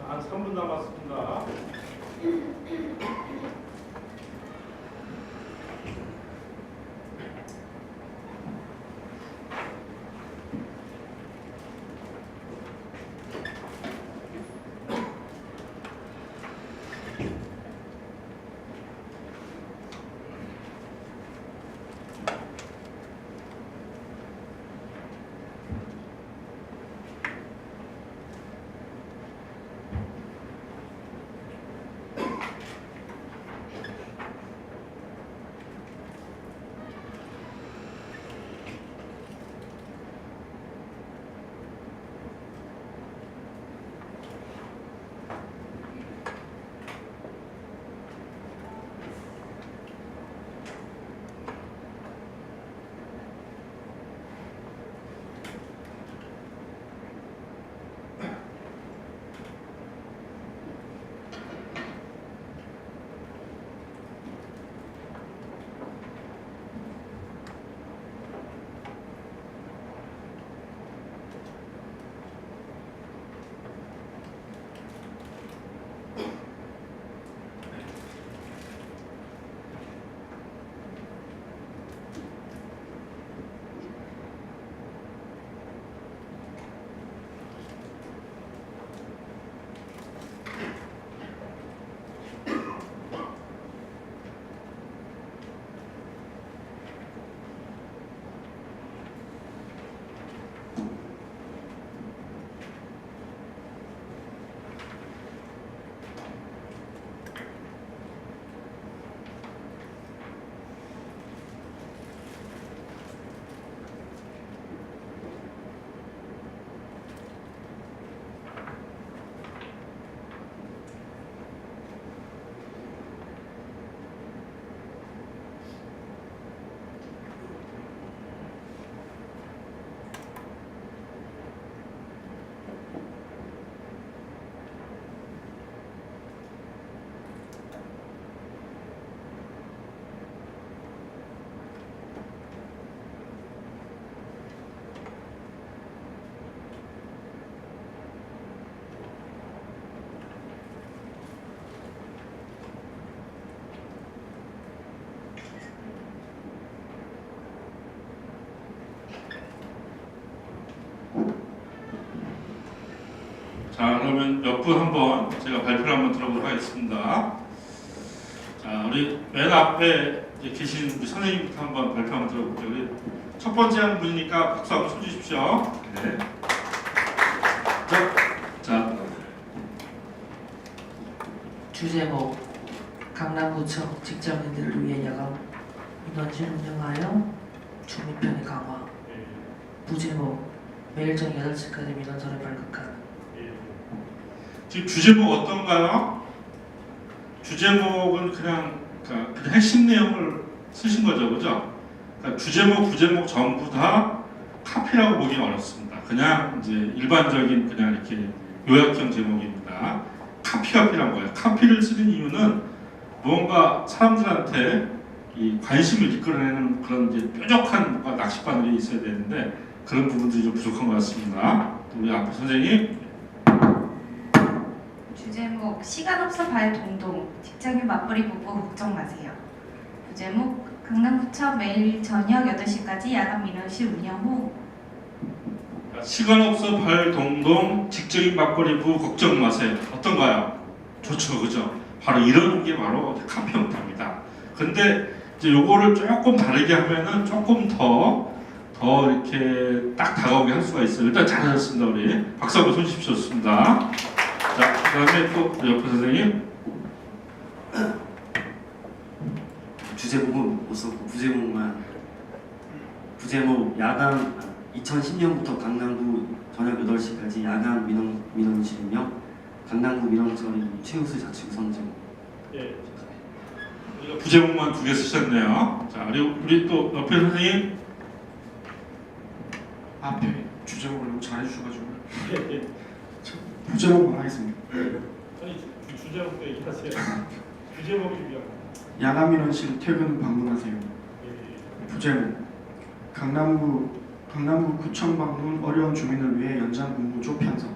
[SPEAKER 1] 한 3분 남았습니다. 자, 그러면 몇 분 한번 제가 발표를 한번 들어보도록 하겠습니다. 자, 우리 맨 앞에 이제 계신 우리 선생님부터 한번 발표 한번 들어볼게요. 우리 첫 번째 한 분이니까 박수 한번 쳐주십시오. 네. 자,
[SPEAKER 2] 주제목 강남구청 직장인들을 위해 야간 민원실 운영하여 주민편의 강화. 부제목 매일 저녁 8시까지 민원서를 발급하는.
[SPEAKER 1] 지금 주제목 어떤가요? 주제목은 그냥 핵심 내용을 쓰신 거죠, 그죠? 그러니까 주제목, 부제목 전부 다 카피라고 보기 어렵습니다. 그냥 이제 일반적인 그냥 이렇게 요약형 제목입니다. 카피란 거예요. 카피를 쓰는 이유는 무언가 사람들한테 이 관심을 이끌어내는 그런 이제 뾰족한 낚싯바늘이 있어야 되는데 그런 부분들이 좀 부족한 것 같습니다. 우리 앞에 선생님.
[SPEAKER 3] 주제목 시간 없어 발 동동 직장인 맞벌이 부부 걱정 마세요. 부제목 강남구청 매일 저녁 8시까지 야간 민원실 운영 후.
[SPEAKER 1] 시간 없어 발 동동 직장인 맞벌이 부부 걱정 마세요. 어떤가요? 좋죠, 그죠? 바로 이런 게 바로 카피 형태입니다. 근데 이제 요거를 조금 다르게 하면은 조금 더 이렇게 딱 다가오게 할 수가 있어요. 일단 잘하셨습니다, 우리 박수 한번 쳐주십시오. 좋습니다. 자, 그다음에 또 우리 옆에 선생님.
[SPEAKER 4] 주제목은 못 썼고 부제목만. 부제목 야간 2010년부터 강남구 저녁 8시까지 야간 민원실 운영. 강남구 민원처리 최우수 자치구 선정.
[SPEAKER 1] 예. 우리가 부제목만 2개 쓰셨네요. 자, 우리 또 옆에 선생님.
[SPEAKER 5] 앞에 주제목을 너무 잘해주셔가지고 부제목만 하겠습니다.
[SPEAKER 1] 아니 주제목도 얘기하세요. 주제목이 중요한.
[SPEAKER 5] 야간 민원실 퇴근 방문하세요. 부제목 강남구 구청 방문 어려운 주민을 위해 연장 근무조 편성.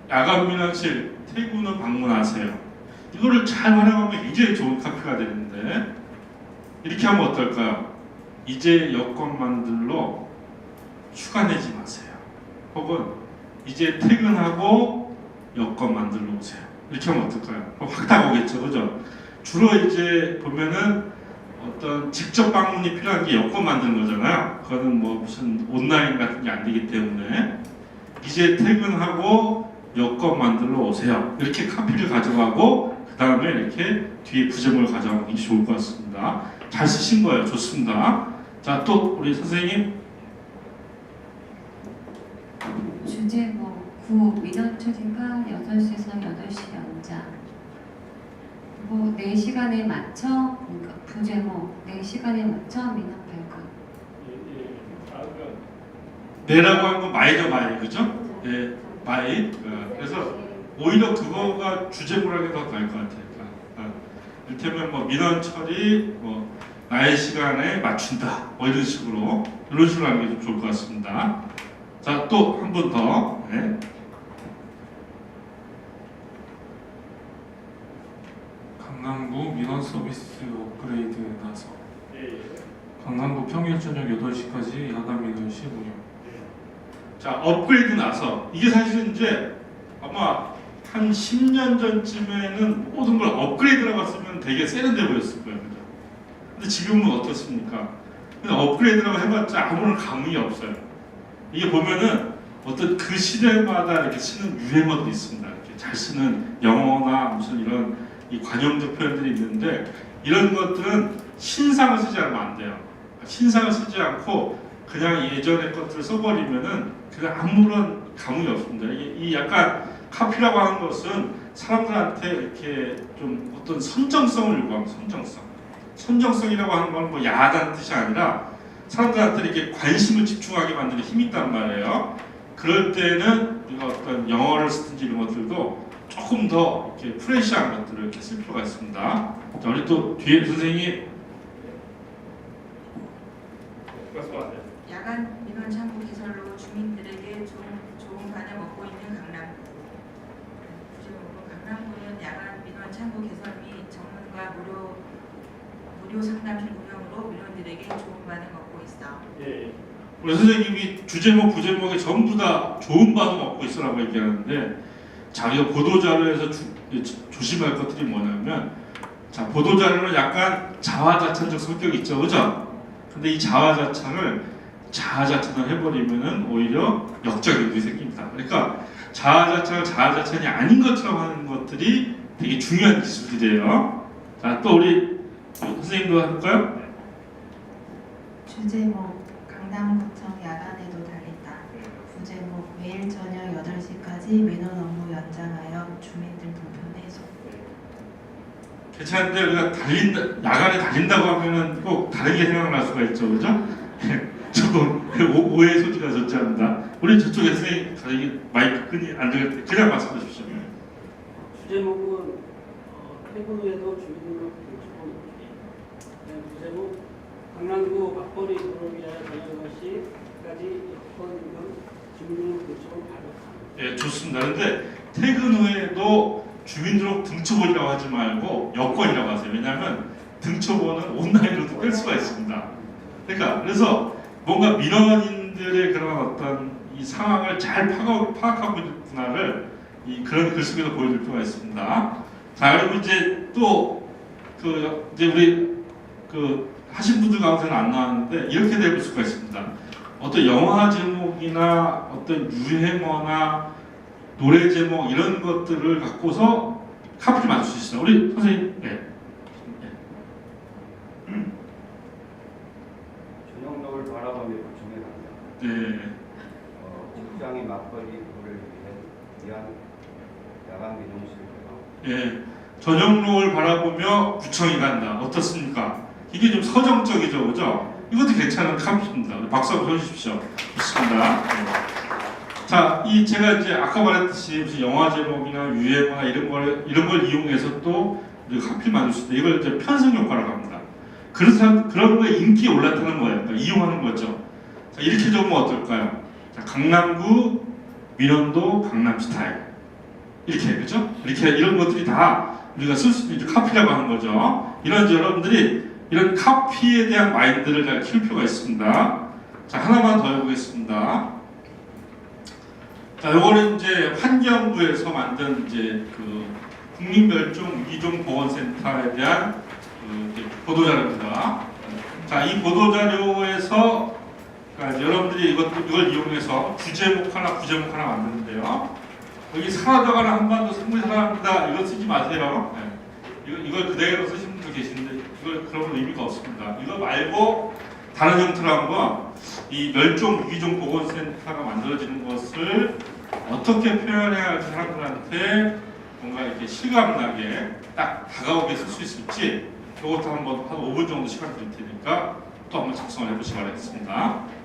[SPEAKER 1] 야간 민원실 퇴근 후 방문하세요. 이거를 잘 활용하면 굉장히 좋은 카피가 되는데 이렇게 하면 어떨까요? 이제 여권만들로 휴가 내지 마세요. 혹은 이제 퇴근하고 여권 만들러 오세요. 이렇게 하면 어떨까요? 확 다가오겠죠, 그죠? 주로 이제 보면은 어떤 직접 방문이 필요한 게 여권 만드는 거잖아요. 그거는 뭐 무슨 온라인 같은 게 안 되기 때문에 이제 퇴근하고 여권 만들러 오세요. 이렇게 카피를 가져가고 그 다음에 이렇게 뒤에 부제목을 가져가는 게 좋을 것 같습니다. 잘 쓰신 거예요. 좋습니다. 자, 또 우리 선생님.
[SPEAKER 3] 주제목 9 민원 처리가 6시에서 8시 연장. 4시간에 맞춰 부제목 4시간에 맞춰 민원 발급.
[SPEAKER 1] 네라고 하는 건 마이죠, 마이, 그죠? 네, 마이. 그래서 오히려 그거가 주제목으로 하기 더 나을 것 같아요. 이를테면 뭐 민원 처리, 뭐 나의 시간에 맞춘다, 뭐 이런 식으로 하는 게 좀 좋을 것 같습니다. 자, 또 한 분 더. 네.
[SPEAKER 6] 강남구 민원 서비스 업그레이드 나서 강남구 평일 저녁 8시까지 야간 민원실 운영.
[SPEAKER 1] 자, 업그레이드 나서 이게 사실은 이제 아마 한 10년 전쯤에는 모든 걸 업그레이드라고 쓰면 되게 세련돼 보였을 거예요, 그죠? 근데 지금은 어떻습니까? 그냥 업그레이드라고 해봤자 아무런 감흥이 없어요. 이게 보면은 어떤 그 시대마다 이렇게 쓰는 유행어들이 있습니다. 이렇게 잘 쓰는 영어나 무슨 이런 이 관용적 표현들이 있는데 이런 것들은 신상을 쓰지 않으면 안 돼요. 신상을 쓰지 않고 그냥 예전의 것들을 써버리면은 그냥 아무런 감흥이 없습니다. 이 약간 카피라고 하는 것은 사람들한테 이렇게 좀 어떤 선정성을 요구합니다. 선정성이라고 하는 건 뭐 야하다는 뜻이 아니라 사람들한테 이렇게 관심을 집중하게 만드는 힘이 있단 말이에요. 그럴 때는 우리가 어떤 영어를 쓰든지 이런 것들도 조금 더 이렇게 프레시한 것들을 이렇게 쓸 필요가 있습니다. 자, 우리 또 뒤에 선생님이
[SPEAKER 7] 야간 민원 창구 개설로 주민들에게 좋은 반응 얻고 있는 강남구. 강남구는 야간 민원 창구 개설 및 전문가 무료 상담실 운영으로 민원들에게 좋은 반응 얻고 있어.
[SPEAKER 1] 우리 선생님이 주제목, 부제목에 전부 다 좋은 반응 얻고 있으라고 얘기하는데, 자기가 보도자료에서 조심할 것들이 뭐냐면, 자, 보도자료는 약간 자화자찬적 성격이 있죠, 그죠? 근데 이 자화자찬을 자아자찬을 해버리면은 오히려 역작용이 생깁니다. 그러니까 자아자찬을 자아자찬이 아닌 것처럼 하는 것들이 되게 중요한 기술들이에요. 자, 또 우리 선생님도 할까요?
[SPEAKER 8] 주제목 강남구청 야간에도 달린다. 부제목 매일 저녁 8시까지 민원 업무 연장하여 주민들 불편 해소.
[SPEAKER 1] 괜찮은데 우리가 야간에 달린다고 하면은 꼭 다르게 생각날 수가 있죠, 그죠? 조금 오해의 소지가 졌지 않는다. 우리 저쪽에 선생님 가족이 마이크 끈이 안 들릴 때 그냥 말씀해 주십시오.
[SPEAKER 9] 주제목은 퇴근 후에도 주민등록 부제목 강남구 맞벌이 도로를 위하여 저녁 8시까지 여권 등 주민등록 등록을 발급합니다.
[SPEAKER 1] 예, 좋습니다. 그런데 퇴근 후에도 주민등록 등초본이라고 하지 말고 여권이라고 하세요. 왜냐하면 등초본은 온라인으로도 뺄 수가 있습니다. 그러니까 그래서 뭔가 민원인들의 그런 어떤 이 상황을 잘 파악하고 있구나를 그런 글 속에서 보여줄 필요가 있습니다. 자, 그리고 이제 또 이제 우리 하신 분들 가운데는 안 나왔는데 이렇게 될 수가 있습니다. 어떤 영화 제목이나 어떤 유행어나 노래 제목 이런 것들을 갖고서 카피를 만들 수 있어요. 우리 선생님, 네.
[SPEAKER 10] 저녁록을 바라보며 구청에 간다.
[SPEAKER 1] 네.
[SPEAKER 10] 직장의 맞벌이 도를 위한 야간 민원실 개방.
[SPEAKER 1] 예, 저녁록을 바라보며 구청에 간다. 어떻습니까? 이게 좀 서정적이죠, 그죠? 이것도 괜찮은 카피입니다. 박수 한번 쳐주십시오. 좋습니다. 네. 자, 제가 이제 아까 말했듯이 무슨 영화 제목이나 유행어나 이런 걸 이용해서 또 우리가 카피 만들 수 있다. 이걸 이제 편성 효과라고 합니다. 그런 거에 인기에 올랐다는 거예요. 그러니까 이용하는 거죠. 자, 이렇게 적으면 어떨까요? 자, 강남구 민원도 강남 스타일. 이렇게, 그죠? 이렇게 이런 것들이 다 우리가 쓸 수 있는 카피라고 하는 거죠. 여러분들이 이런 카피에 대한 마인드를 잘 키울 필요가 있습니다. 자, 하나만 더 해보겠습니다. 자, 요거는 이제 환경부에서 만든 이제 국민멸종 위기종보건센터에 대한 보도자료입니다. 자, 이 보도자료에서 그러니까 여러분들이 이걸 이용해서 주제목 하나, 부제목 하나 만드는데요. 여기 사라져가는 한반도 생물 사랑합니다. 이거 쓰지 마세요. 네. 이걸 그대로 쓰시는 분도 계시는데 그런 의미가 없습니다. 이거 말고 다른 형태로 한번 이 멸종 위기종 보건센터가 만들어지는 것을 어떻게 표현해야 할지 사람들한테 뭔가 이렇게 실감나게 딱 다가오게 쓸 수 있을지 이것도 한번 한 5분 정도 시간 드릴 테니까 또 한번 작성을 해보시기 바라겠습니다.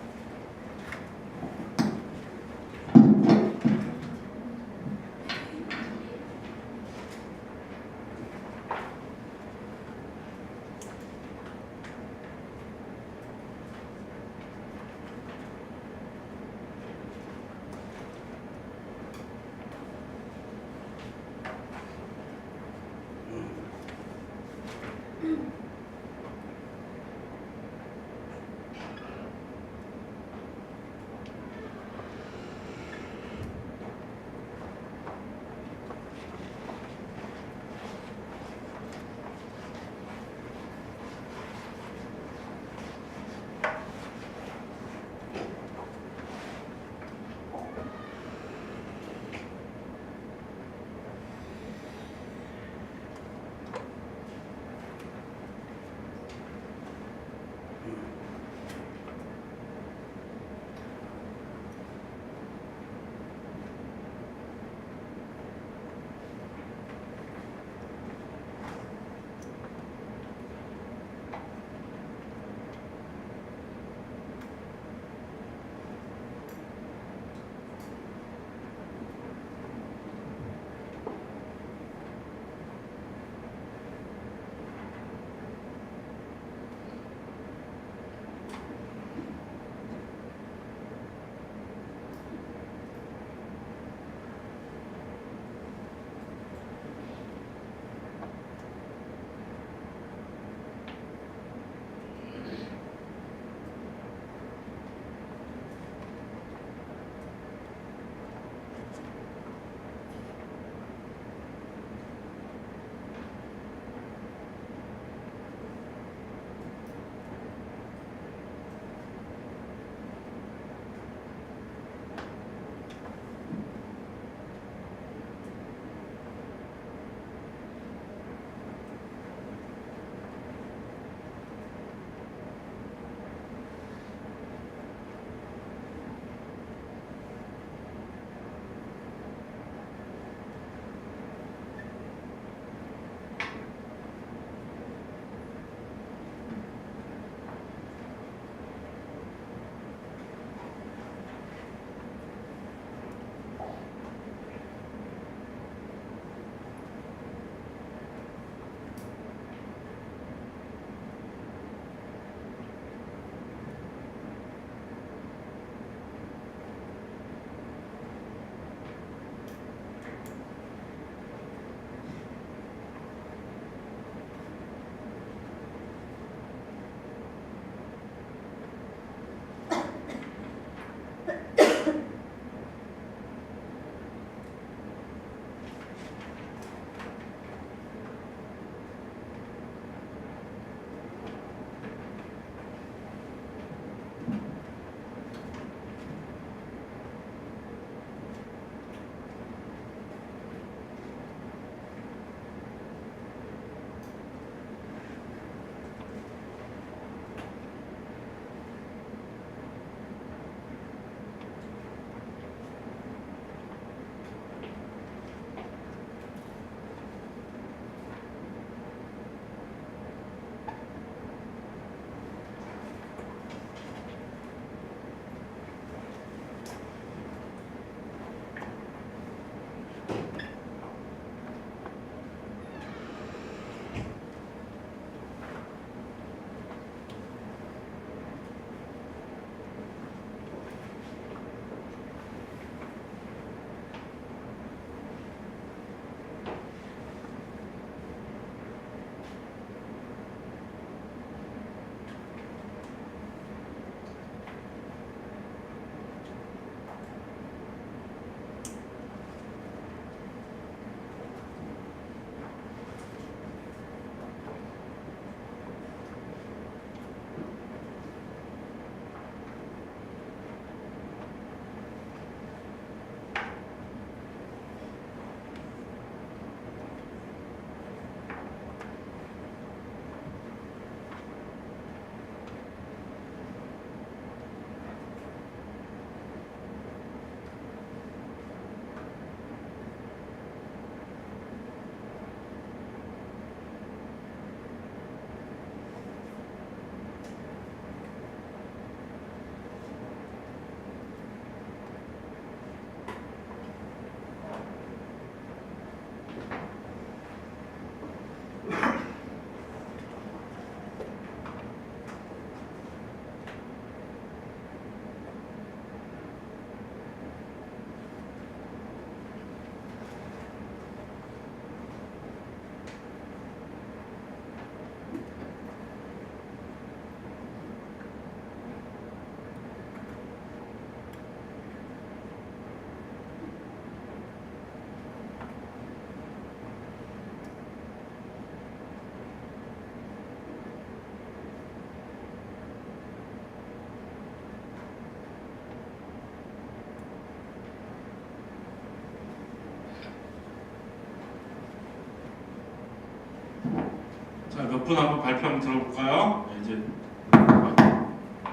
[SPEAKER 1] 분 한번 발표 한번 들어볼까요? 네, 이제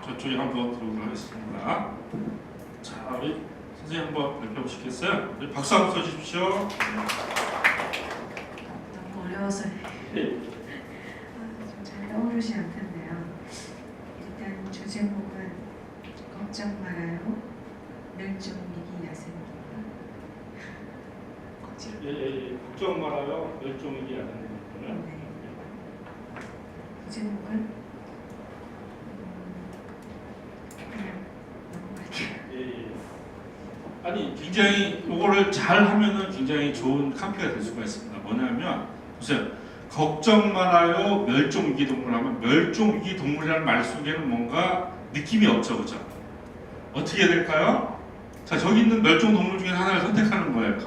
[SPEAKER 1] 저쪽에 한번 들어보도록 하겠습니다. 자, 우리 선생님 한번 발표 보시겠어요? 우리 박수 한번 써주십시오.
[SPEAKER 8] 너무 어려워서
[SPEAKER 1] 네.
[SPEAKER 8] 좀 잘 떠오르지 않던데요. 일단 주제목은 걱정 말아요. 멸종 위기 야생입니다.
[SPEAKER 1] 예, 걱정 말아요. 멸종위기 야생.
[SPEAKER 8] 네. 부제목은 그냥 넘어갈게요.
[SPEAKER 1] 예. 아니 굉장히 이거를 잘 하면은 굉장히 좋은 카피가 될 수가 있습니다. 뭐냐면 보세요. 걱정 말아요. 멸종위기 동물 하면 멸종위기 동물이라는 말 속에는 뭔가 느낌이 없죠, 그죠? 어떻게 해야 될까요? 자, 저기 있는 멸종 동물 중에 하나를 선택하는 거예요.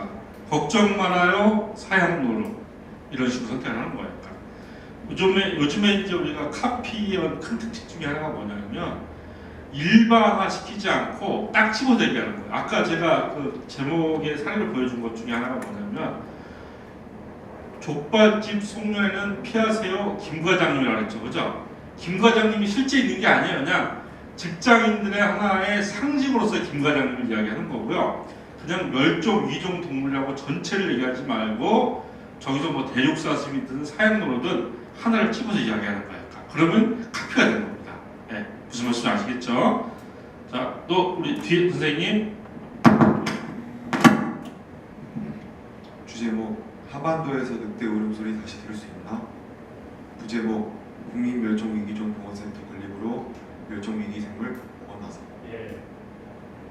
[SPEAKER 1] 걱정 말아요. 사양노루 이런 식으로 선택하는 거예요. 요즘에 이제 우리가 카피의 큰 특징 중에 하나가 뭐냐면 일반화 시키지 않고 딱 집어서 얘기하는 거예요. 아까 제가 그 제목의 사례를 보여준 것 중에 하나가 뭐냐면 족발집 송년회는 피하세요 김 과장님이라고 했죠, 그죠? 김 과장님이 실제 있는 게 아니에요. 그냥 직장인들의 하나의 상징으로서 김 과장님을 이야기하는 거고요. 그냥 멸종 위종 동물이라고 전체를 얘기하지 말고 저기서 뭐 대륙사슴이든 사양노루든 하나를 집어서 이야기하는 거예요. 그러면 카피가 되는 겁니다. 네, 무슨 말씀인지 아시겠죠? 자, 또 우리 뒤에 선생님.
[SPEAKER 5] 주제목 하반도에서 늑대 울음소리 다시 들을 수 있나? 부제목 국민멸종위기종 보건센터 건립으로 멸종위기 생물 원하서.
[SPEAKER 1] 예.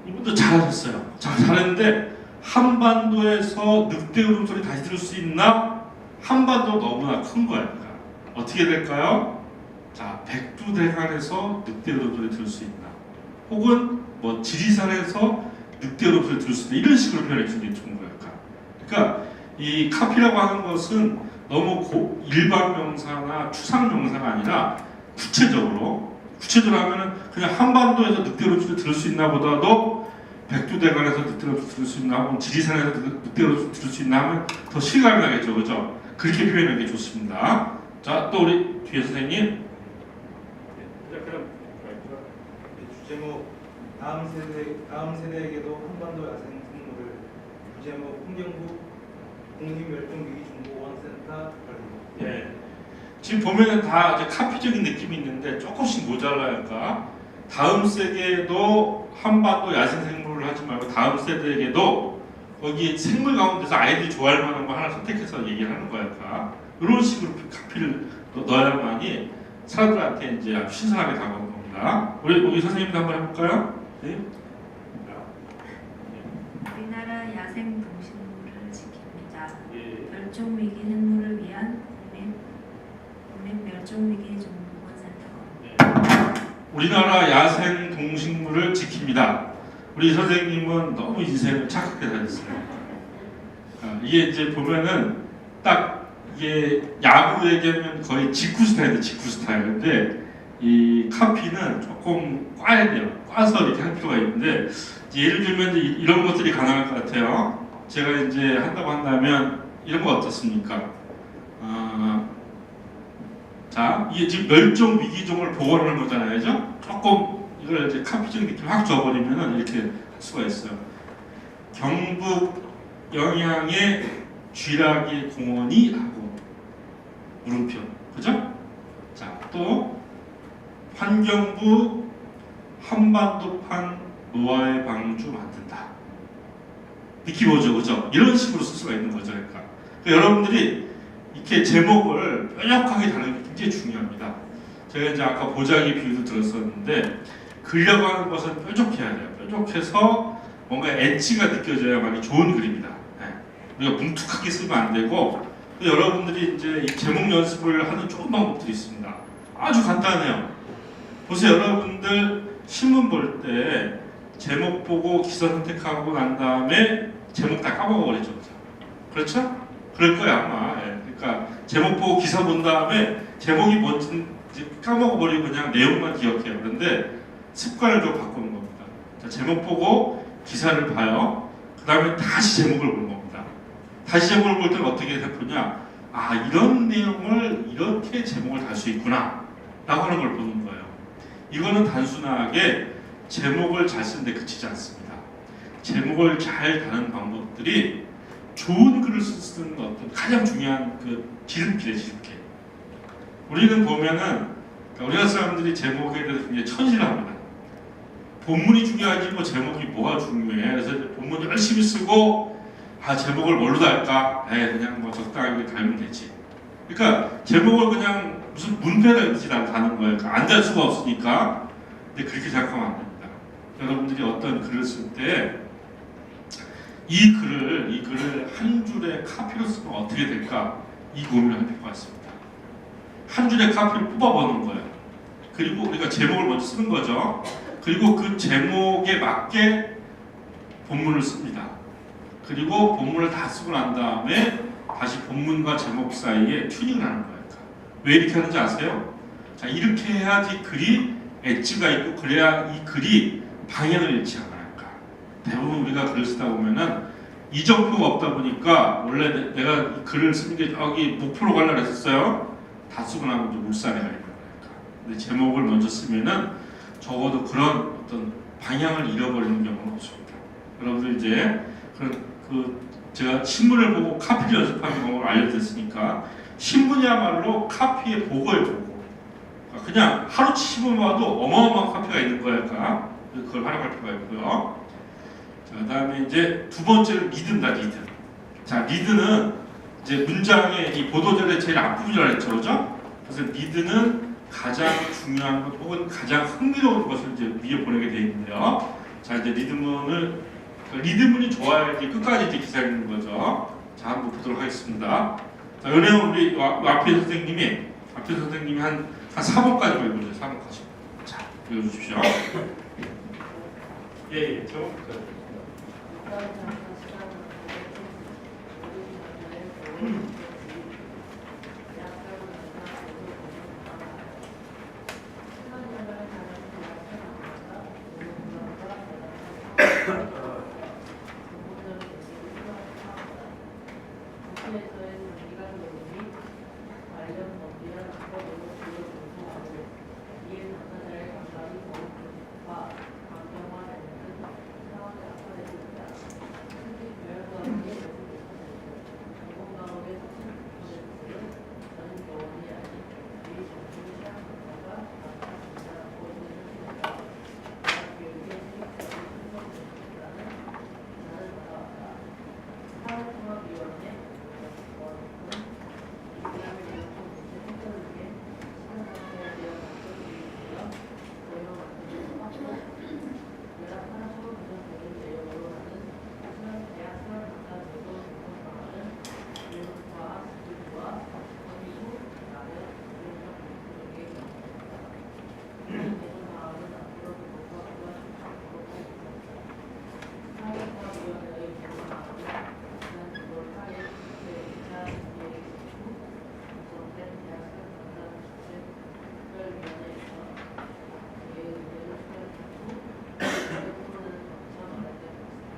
[SPEAKER 1] 이분도 잘하셨어요. 잘했는데 한반도에서 늑대 울음소리 다시 들을 수 있나? 한반도 너무나 큰 거예요. 어떻게 될까요? 자, 백두대간에서 늑대 울음소리 들을 수 있나? 혹은 뭐 지리산에서 늑대 울음소리 들을 수 있나? 이런 식으로 표현해 주는 게 좋은 거예요. 그러니까 이 카피라고 하는 것은 너무 일반 명사나 추상 명사가 아니라 구체적으로 하면은 그냥 한반도에서 늑대 울음소리 들을 수 있나 보다도 백두대간에서 늑대 울음소리 들을 수 있나, 혹은 지리산에서 늑대 울음소리 들을 수 있나 하면 더 실감이 나겠죠, 그죠? 그렇게 표현하는 게 좋습니다. 자, 또 우리 뒤에 선생님.
[SPEAKER 11] 주제목 다음 세대에게도 한반도 야생 생물을. 부제목 환경부 국립멸종위기정보원센터 관리.
[SPEAKER 1] 예. 지금 보면은 다 이제 카피적인 느낌이 있는데 조금씩 모자라니까 다음 세대에도 한반도 야생 생물을 하지 말고 다음 세대에게도 거기 생물 가운데서 아이들이 좋아할 만한 거 하나 선택해서 얘기를 하는 거니까 이런 식으로 카피를 넣어야만이 사람들한테 이제 아주 신선하게 다가오는 겁니다. 우리 선생님도 한번 해볼까요? 네.
[SPEAKER 12] 우리나라 야생 동식물을 지킵니다.
[SPEAKER 1] 예.
[SPEAKER 12] 멸종위기 생물을 위한 국립멸종위기정보원센터.
[SPEAKER 1] 우리나라 야생 동식물을 지킵니다. 우리 선생님은 너무 인생을 착하게 살았어요. 이게 이제 보면은 딱 이게 야구 얘기하면 거의 직구 스타일이에요. 직구 스타일. 근데 이 카피는 조금 꽈야 돼요. 꽈서 이렇게 할 필요가 있는데 예를 들면 이제 이런 것들이 가능할 것 같아요. 제가 이제 한다고 한다면 이런 거 어떻습니까? 자, 이게 지금 멸종 위기종을 복원하는 거잖아요, 그죠? 조금 이걸 이제 카피적인 느낌 확 줘버리면은 이렇게 할 수가 있어요. 경북 영양의 쥐라기 공원이 하고 물음표, 그죠? 자, 또 환경부 한반도판 노화의 방주 만든다. 느낌 오죠, 그죠? 이런 식으로 쓸 수가 있는 거죠, 그러니까 여러분들이 이렇게 제목을 뾰족하게 다루는 게 굉장히 중요합니다. 제가 이제 아까 보자기 비유도 들었었는데 그려가는 것은 뾰족해야 돼요. 뾰족해서 뭔가 엣지가 느껴져야만이 좋은 글입니다. 네. 우리가 뭉툭하게 쓰면 안 되고 여러분들이 이제 이 제목 연습을 하는 좋은 방법들이 있습니다. 아주 간단해요. 보세요, 여러분들 신문 볼 때 제목 보고 기사 선택하고 난 다음에 제목 다 까먹어버리죠, 그렇죠? 그럴 거야 아마. 예. 그러니까 제목 보고 기사 본 다음에 제목이 뭔지 까먹어버리고 그냥 내용만 기억해요. 그런데 습관을 좀 바꾸는 겁니다. 자, 제목 보고 기사를 봐요. 그 다음에 다시 제목을 보는 겁니다. 다시 제목을 볼 때는 어떻게 보냐? 아, 이런 내용을 이렇게 제목을 달 수 있구나 라고 하는 걸 보는 거예요. 이거는 단순하게 제목을 잘 쓰는데 그치지 않습니다. 제목을 잘 다는 방법들이 좋은 글을 쓰는 어떤 가장 중요한 그 지름길이에요, 지름길. 우리는 보면은 우리나라 사람들이 제목에 대해서 굉장히 천실합니다. 본문이 중요하지 뭐 제목이 뭐가 중요해. 그래서 본문 열심히 쓰고 아, 제목을 뭘로 달까? 그냥 뭐 적당하게 달면 되지. 그러니까 제목을 그냥 무슨 문패를 읽지 다는 거예요. 그러니까 안 달 수가 없으니까. 근데 그렇게 생각하면 안 됩니다. 여러분들이 어떤 글을 쓸 때 이 글을 한 줄의 카피로 쓰면 어떻게 될까? 이 고민을 해야 될 것 같습니다. 한 줄의 카피를 뽑아보는 거예요. 그리고 우리가 제목을 먼저 쓰는 거죠. 그리고 그 제목에 맞게 본문을 씁니다. 그리고 본문을 다 쓰고 난 다음에 다시 본문과 제목 사이에 튜닝을 하는 거예요. 왜 이렇게 하는지 아세요? 자, 이렇게 해야지 글이 엣지가 있고 그래야 이 글이 방향을 잃지 않아요. 대부분 우리가 글을 쓰다 보면은 이정표가 없다 보니까 원래 내가 이 글을 쓰는 게 여기 목표로 가려고 했었어요. 다 쓰고 나면 좀 울산에 가 있는 거니까. 근데 제목을 먼저 쓰면은 적어도 그런 어떤 방향을 잃어버리는 경우는 없습니다. 여러분들 이제 제가 신문을 보고 카피를 연습하는 방법을 알려드렸으니까 신문이야말로 카피의 보고의 보고. 그냥 하루치 신문 봐도 어마어마한 카피가 있는 거니까 그걸 활용할 필요가 있고요. 그 다음에 이제 두 번째는 리드입니다. 리드. 자, 리드는 이제 문장의 이 보도자료의 제일 앞부분이라고 했죠, 그죠? 그래서 리드는 가장 중요한 것 혹은 가장 흥미로운 것을 이제 위에 보내게 되어 있는데요. 자, 이제 리드문이 좋아야 이제 끝까지 이제 기사 읽는 거죠. 자, 한번 보도록 하겠습니다. 자, 이 내용 우리 앞에 선생님이 한 4번까지 읽어주세요. 4번까지. 자, 읽어주십시오. 예, 저부터.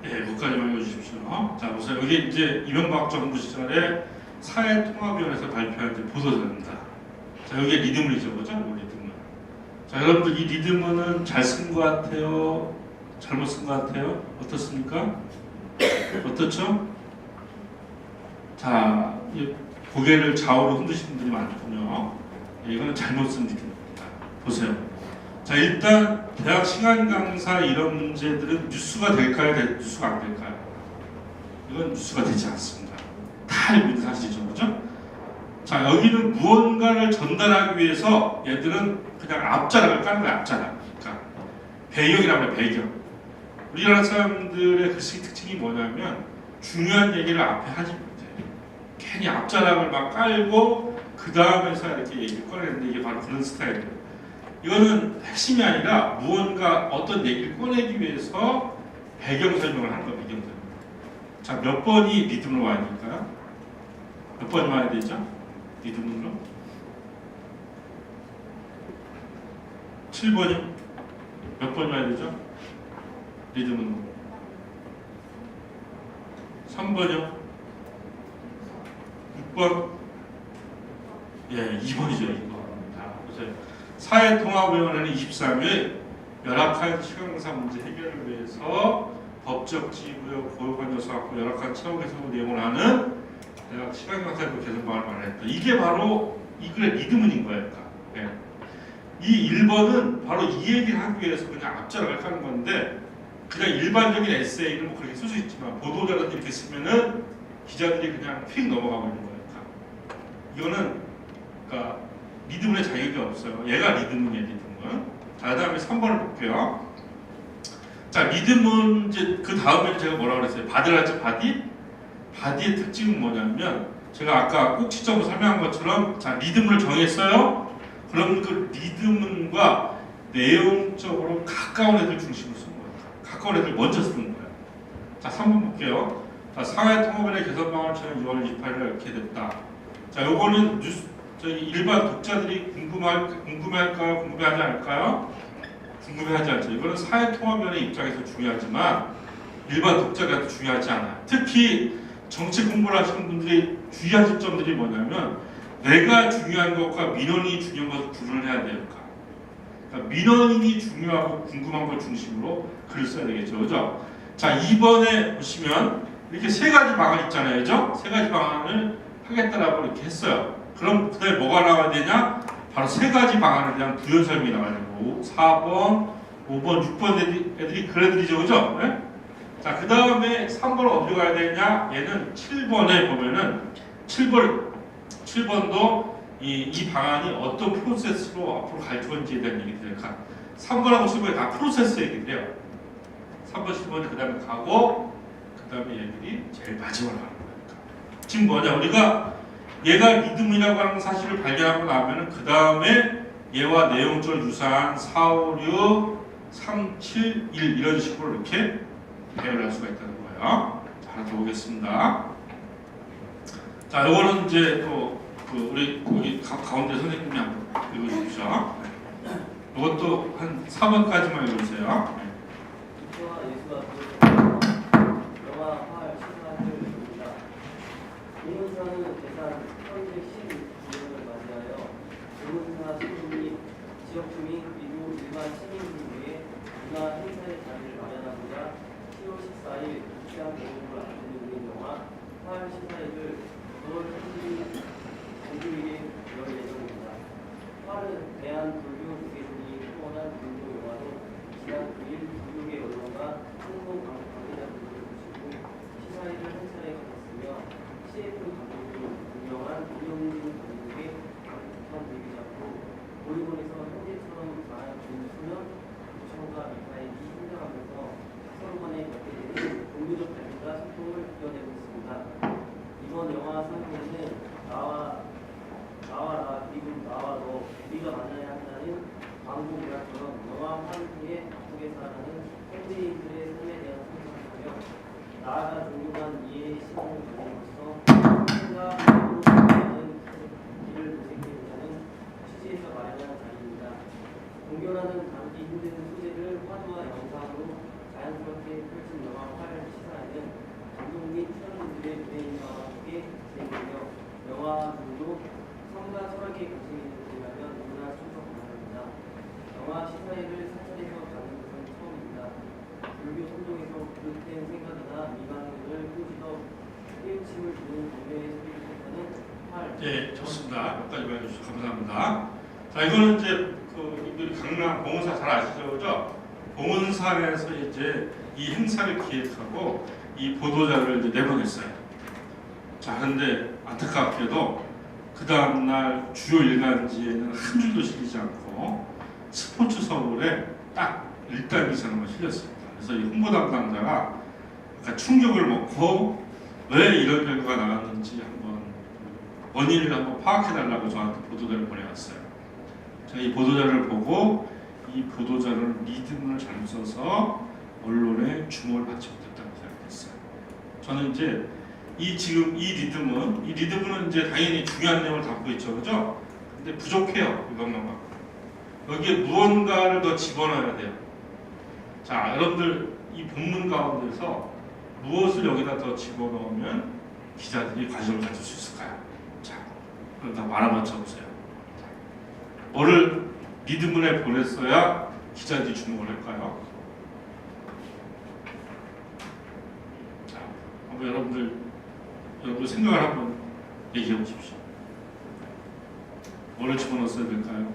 [SPEAKER 1] 여기까지만 읽어주십시오. 자, 보세요. 여기 이제 이명박 정부 시절에 사회통합위원회에서 발표한 이제 보도자료입니다. 자, 여기에 리드문이죠, 그죠? 리드문. 자, 여러분들 이 리드문은 잘 쓴 것 같아요? 잘못 쓴 것 같아요? 어떻습니까? 어떻죠? 자, 고개를 좌우로 흔드시는 분들이 많군요. 이거는 잘못 쓴 리드문입니다. 보세요. 자, 일단 대학 시간 강사 이런 문제들은 뉴스가 될까요? 뉴스가 안 될까요? 이건 뉴스가 되지 않습니다. 다 알고 있는 사실이죠, 그죠? 자, 여기는 무언가를 전달하기 위해서 얘들은 그냥 앞자락을 까는 거야, 앞자락. 그러니까 배경이라고 해요, 배경. 우리나라 사람들의 글쓰기 특징이 뭐냐면 중요한 얘기를 앞에 하지 못해요. 괜히 앞자락을 막 깔고 그 다음에서 이렇게 얘기를 꺼내는데 이게 바로 그런 스타일이에요. 이거는 핵심이 아니라 무언가 어떤 얘기를 꺼내기 위해서 배경 설명을 하는 거예요. 배경 설명. 자, 몇 번이 리듬으로 와야 될까요? 몇 번이 와야 되죠? 리듬으로? 7번이 몇 번이 와야 되죠? 리듬으로. 3번이요? 6번? 예, 2번이죠. 2번. 자, 보세요. 사회통합위원회는 23일 열악한 시간강사 문제 해결을 위해서 법적 지구역 고용관 요소하고 열악한 채용 개선 내용을 하는 대학 시간강사도 개선방안을 마련했다. 이게 바로 이 글의 리드문인 거예요. 예. 이 1번은 바로 이 얘기를 하기 위해서 그냥 앞자락을 하는 건데 그냥 일반적인 에세이는 뭐 그렇게 쓸 수 있지만 보도자료들 이렇게 쓰면은 기자들이 그냥 휙 넘어가고 있는 거예요. 이거는 그러니까 리드문의 자격이 없어요. 얘가 리드문이에요. 리드문. 자, 그다음에 3번을 볼게요. 자, 리드문 이제 그 다음에 제가 뭐라고 그랬어요? 바디랄지 바디? 바디의 특징은 뭐냐면 제가 아까 꼭 시점으로 설명한 것처럼 자, 리드문을 정했어요. 그럼 그 리드문과 내용적으로 가까운 애들 중심으로 쓰는 거예요. 가까운 애들 먼저 쓰는 거예요. 자, 3번 볼게요. 자, 사회통합위원회 개선방안을 저는 6월 28일에 이렇게 됐다. 자, 요거는 뉴스 저희 일반 독자들이 궁금해할까요? 궁금해하지 않을까요? 궁금해하지 않죠. 이거는 사회통합위원회 입장에서 중요하지만 일반 독자들한테 중요하지 않아요. 특히 정치 공부를 하시는 분들이 주의하실 점들이 뭐냐면 내가 중요한 것과 민원이 중요한 것을 구분을 해야 돼요. 그러니까 민원인이 중요하고 궁금한 걸 중심으로 글을 써야 되겠죠. 그죠? 자, 2번에 보시면 이렇게 세 가지 방안 있잖아요. 그죠? 세 가지 방안을 하겠다라고 이렇게 했어요. 그럼 그다음에 뭐가 나와야 되냐? 바로 세 가지 방안에 대한 부연 설명이 나와야 되고 4번, 5번, 6번 애들이 그 애들이죠. 그죠? 네? 자, 그 다음에 3번 어디로 가야 되냐? 얘는 7번에 보면은 7번도 이 방안이 어떤 프로세스로 앞으로 갈 건지에 대한 얘기들을 3번하고 7번이 다 프로세스 얘기인데요. 3번, 7번이 그 다음에 가고 그 다음에 얘들이 제일 마지막으로 가는 거니까. 지금 뭐냐? 우리가 얘가 리드문이라고 하는 사실을 발견하고 나면은 그 다음에 얘와 내용적으로 유사한 4, 5, 6, 3, 7, 1 이런 식으로 이렇게 배열할 수가 있다는 거예요. 자, 하나 더 보겠습니다. 자, 요거는 이제 또 우리 여기 가운데 선생님이 한번 읽어주십시오. 이것도 한 4번까지만 읽어주세요.
[SPEAKER 9] 예수와 예수가 영화 화할 신화들입니다. 공문사는 대산 312년을 맞이하여 공문사 신부및 지역 주민 그리고 일반 시민들 위해 문화 행사의 자리를 마련하고자 10월 14일 시장 공부를 앞두고 있는 영화 화할 신화를 9월 30일 공휴일에 열 예정입니다. 화를 대한 불교 무게중이 후원한 불교 영화로 지난 9일 불교계 언론과 홍콩 관계자들을 모시고 시사회를 한 차례 가졌으며 CF 감독이 유명한 이영진 감독의 강북한 얘기 잡고 오리곤에서 현재처럼 말한 수면 구청과 미파일이 힘들어하면서 서로 간에 겪게 되는 종교적 갈등과 소통을 이겨내고 있습니다. 이번 영화 상영에는 나와라 그리고 나와 너 우리가 만나야 한다는 광고 문화처럼 영화 환기에 바쁘게 살아가는 현지인들의 삶에 대한 상상하며 나아가 종교 간 이해의 시간을 가짐으로써 삶과 행복으로 살아가는 길을 모색해보자는 취지에서 마련한 자리입니다. 공연하는 담기 힘든 소재를 화두와 영상으로 자연스럽게 펼친 영화 화를 시사하는 감독 및 출연진들의 무대인과 함께 진행되며 영화들도 성과 철학의 관심이 있는 분이라면 누구나 참석 가능합니다. 영화 시사회를 사찰에서 가는 것은 처음입니다. 불교 선동에서 비롯된 생각이나 미망을 꾸짖어 깨우침을 주는 공연의 소리를 뜻하는 활.
[SPEAKER 1] 네, 좋습니다. 여기까지 해주셔서 감사합니다. 자, 이거는 이제 우리 강남 봉은사 잘 아시죠, 그죠? 봉은사에서 이제 이 행사를 기획하고 이 보도자를 이제 내보냈어요. 자, 그런데 안타깝게도 그 다음날 주요 일간지에는 한 줄도 실리지 않고 스포츠 서울에 딱 1단 기사만 실렸습니다. 그래서 이 홍보 담당자가 약간 충격을 먹고 왜 이런 결과가 나왔는지 한번 원인을 한번 파악해달라고 저한테 보도자를 보내왔어요. 제가 이 보도자를 보고 이 보도자를 리드문을 잘못 써서 언론에 주목을 받지 못했다고 생각했어요. 저는 이제 지금 이 리드문은 이제 당연히 중요한 내용을 담고 있죠, 그죠? 근데 부족해요, 이것만 갖고. 여기에 무언가를 더 집어넣어야 돼요. 자, 여러분들 이 본문 가운데서 무엇을 여기다 더 집어넣으면 기자들이 관심을 가질 수 있을까요? 자, 그럼 다 알아맞혀 보세요. 뭐를 리드문에 보냈어야 기자들이 주목을 할까요? 자, 한번 여러분들 생각을 한번 얘기해 보십시오. 뭐를 집어넣었어야 될까요?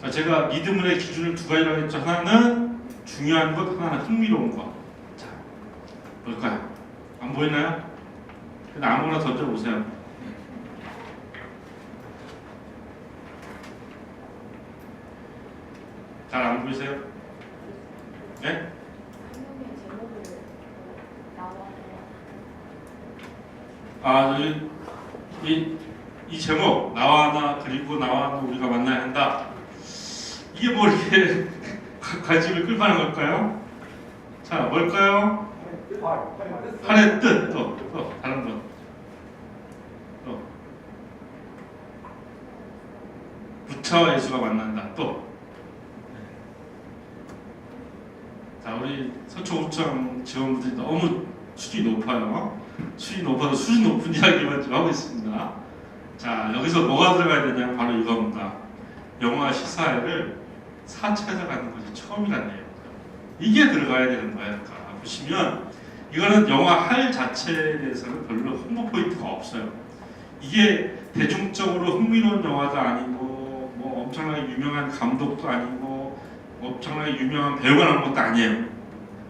[SPEAKER 1] 자, 제가 리드문의 기준을 두 가지라고 했죠. 하나는 중요한 것, 하나는 흥미로운 것. 자, 뭘까요? 안 보이나요? 그냥 아무거나 던져보세요. 잘 안 보이세요? 네? 아, 이 제목 나와 나 그리고 나와 나 우리가 만나야 한다. 이게 뭐 이렇게 관심을 끌만한 걸까요? 자, 뭘까요? 활의 뜻. 또 다른 것. 또 부처와 예수가 만난다. 또 자, 우리 서초구청 지원부들이 너무 수준이 높아요. 수준이 높아서 수준 높은 이야기만 좀 하고 있습니다. 자, 여기서 뭐가 들어가야 되냐면 바로 이겁니다. 영화 시사회를 4차에서 가는 것이 처음이라네요. 이게 들어가야 되는 거예요. 그러니까 보시면 이거는 영화 할 자체에 대해서는 별로 홍보 포인트가 없어요. 이게 대중적으로 흥미로운 영화도 아니고 뭐 엄청나게 유명한 감독도 아니고 엄청나게 유명한 배우가 나온 것도 아니에요.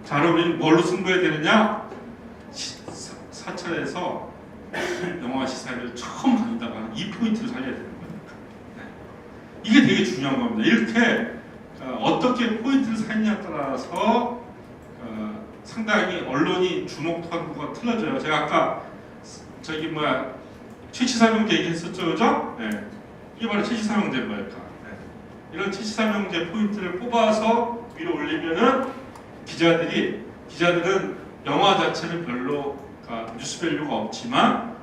[SPEAKER 1] 자, 그럼 우리는 뭘로 승부해야 되느냐? 사찰에서 영화 시사회를 처음 간다고 하는 이 포인트를 살려야 되는 거예요. 네. 이게 되게 중요한 겁니다. 이렇게 어떻게 포인트를 살리냐에 따라서 상당히 언론이 주목하고가 틀려져요. 제가 아까 채취사명제 얘기했었죠, 그죠? 네. 이게 바로 채취사명제인 거예요. 네. 이런 채취사명제 포인트를 뽑아서 위로 올리면은 기자들은 영화 자체는 별로 뉴스밸류가 없지만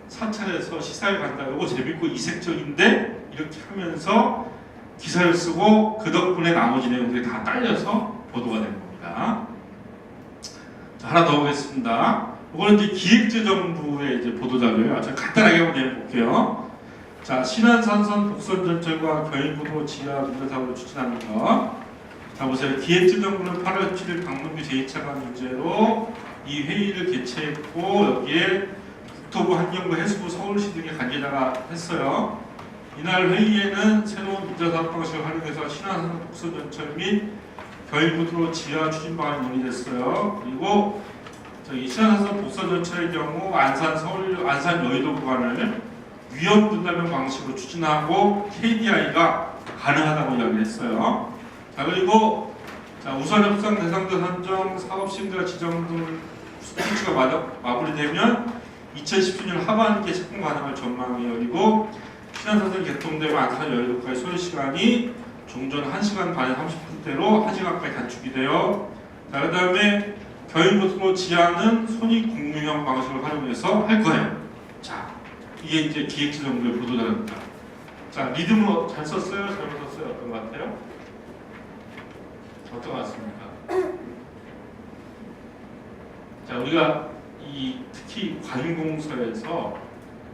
[SPEAKER 1] 사찰에서 시사회 간다. 이거 재밌고 이색적인데 이렇게 하면서 기사를 쓰고 그 덕분에 나머지 내용들이 다 딸려서 보도가 된 겁니다. 자, 하나 더 보겠습니다. 이거는 이제 기획재정부의 이제 보도자료예요. 제가 간단하게 한번 해볼게요. 자, 신안산선 복선전철과 경인고도 지하 민가사업을 추진하는 것. 자, 보세요. 기획재정부는 8월 7일 박문규 제2차관 문제로 이 회의를 개최했고 여기에 국토부, 환경부, 해수부, 서울시 등의 관계자가 했어요. 이날 회의에는 새로운 민자사업 방식을 활용해서 신안산 복선전철 및 경인고도 지하 추진 방안이 논의됐어요. 그리고 신안산 복선전철의 경우 안산 여의도 구간을 위험 분담형 방식으로 추진하고 KDI가 가능하다고 이야기했어요. 자, 그리고 우선 협상 대상자 선정, 사업 시행자 지정 등 수치가 마무리되면 2017년 하반기에 착공 가능할 전망이에요. 그리고 신안산선 개통되고 안산 여의도까지 소요 시간이 종전 1시간 반에 30분대로 1시간까지 단축이 돼요. 자, 그 다음에 경인고도 지하는 손익공유형 방식을 활용해서 할 거예요. 자, 이게 이제 기획재정부의 보도자료입니다. 자, 리듬은 잘 썼어요? 잘못 썼어요? 어떤 것 같아요? 어떤 것 같습니까? 자, 우리가 특히 관공서에서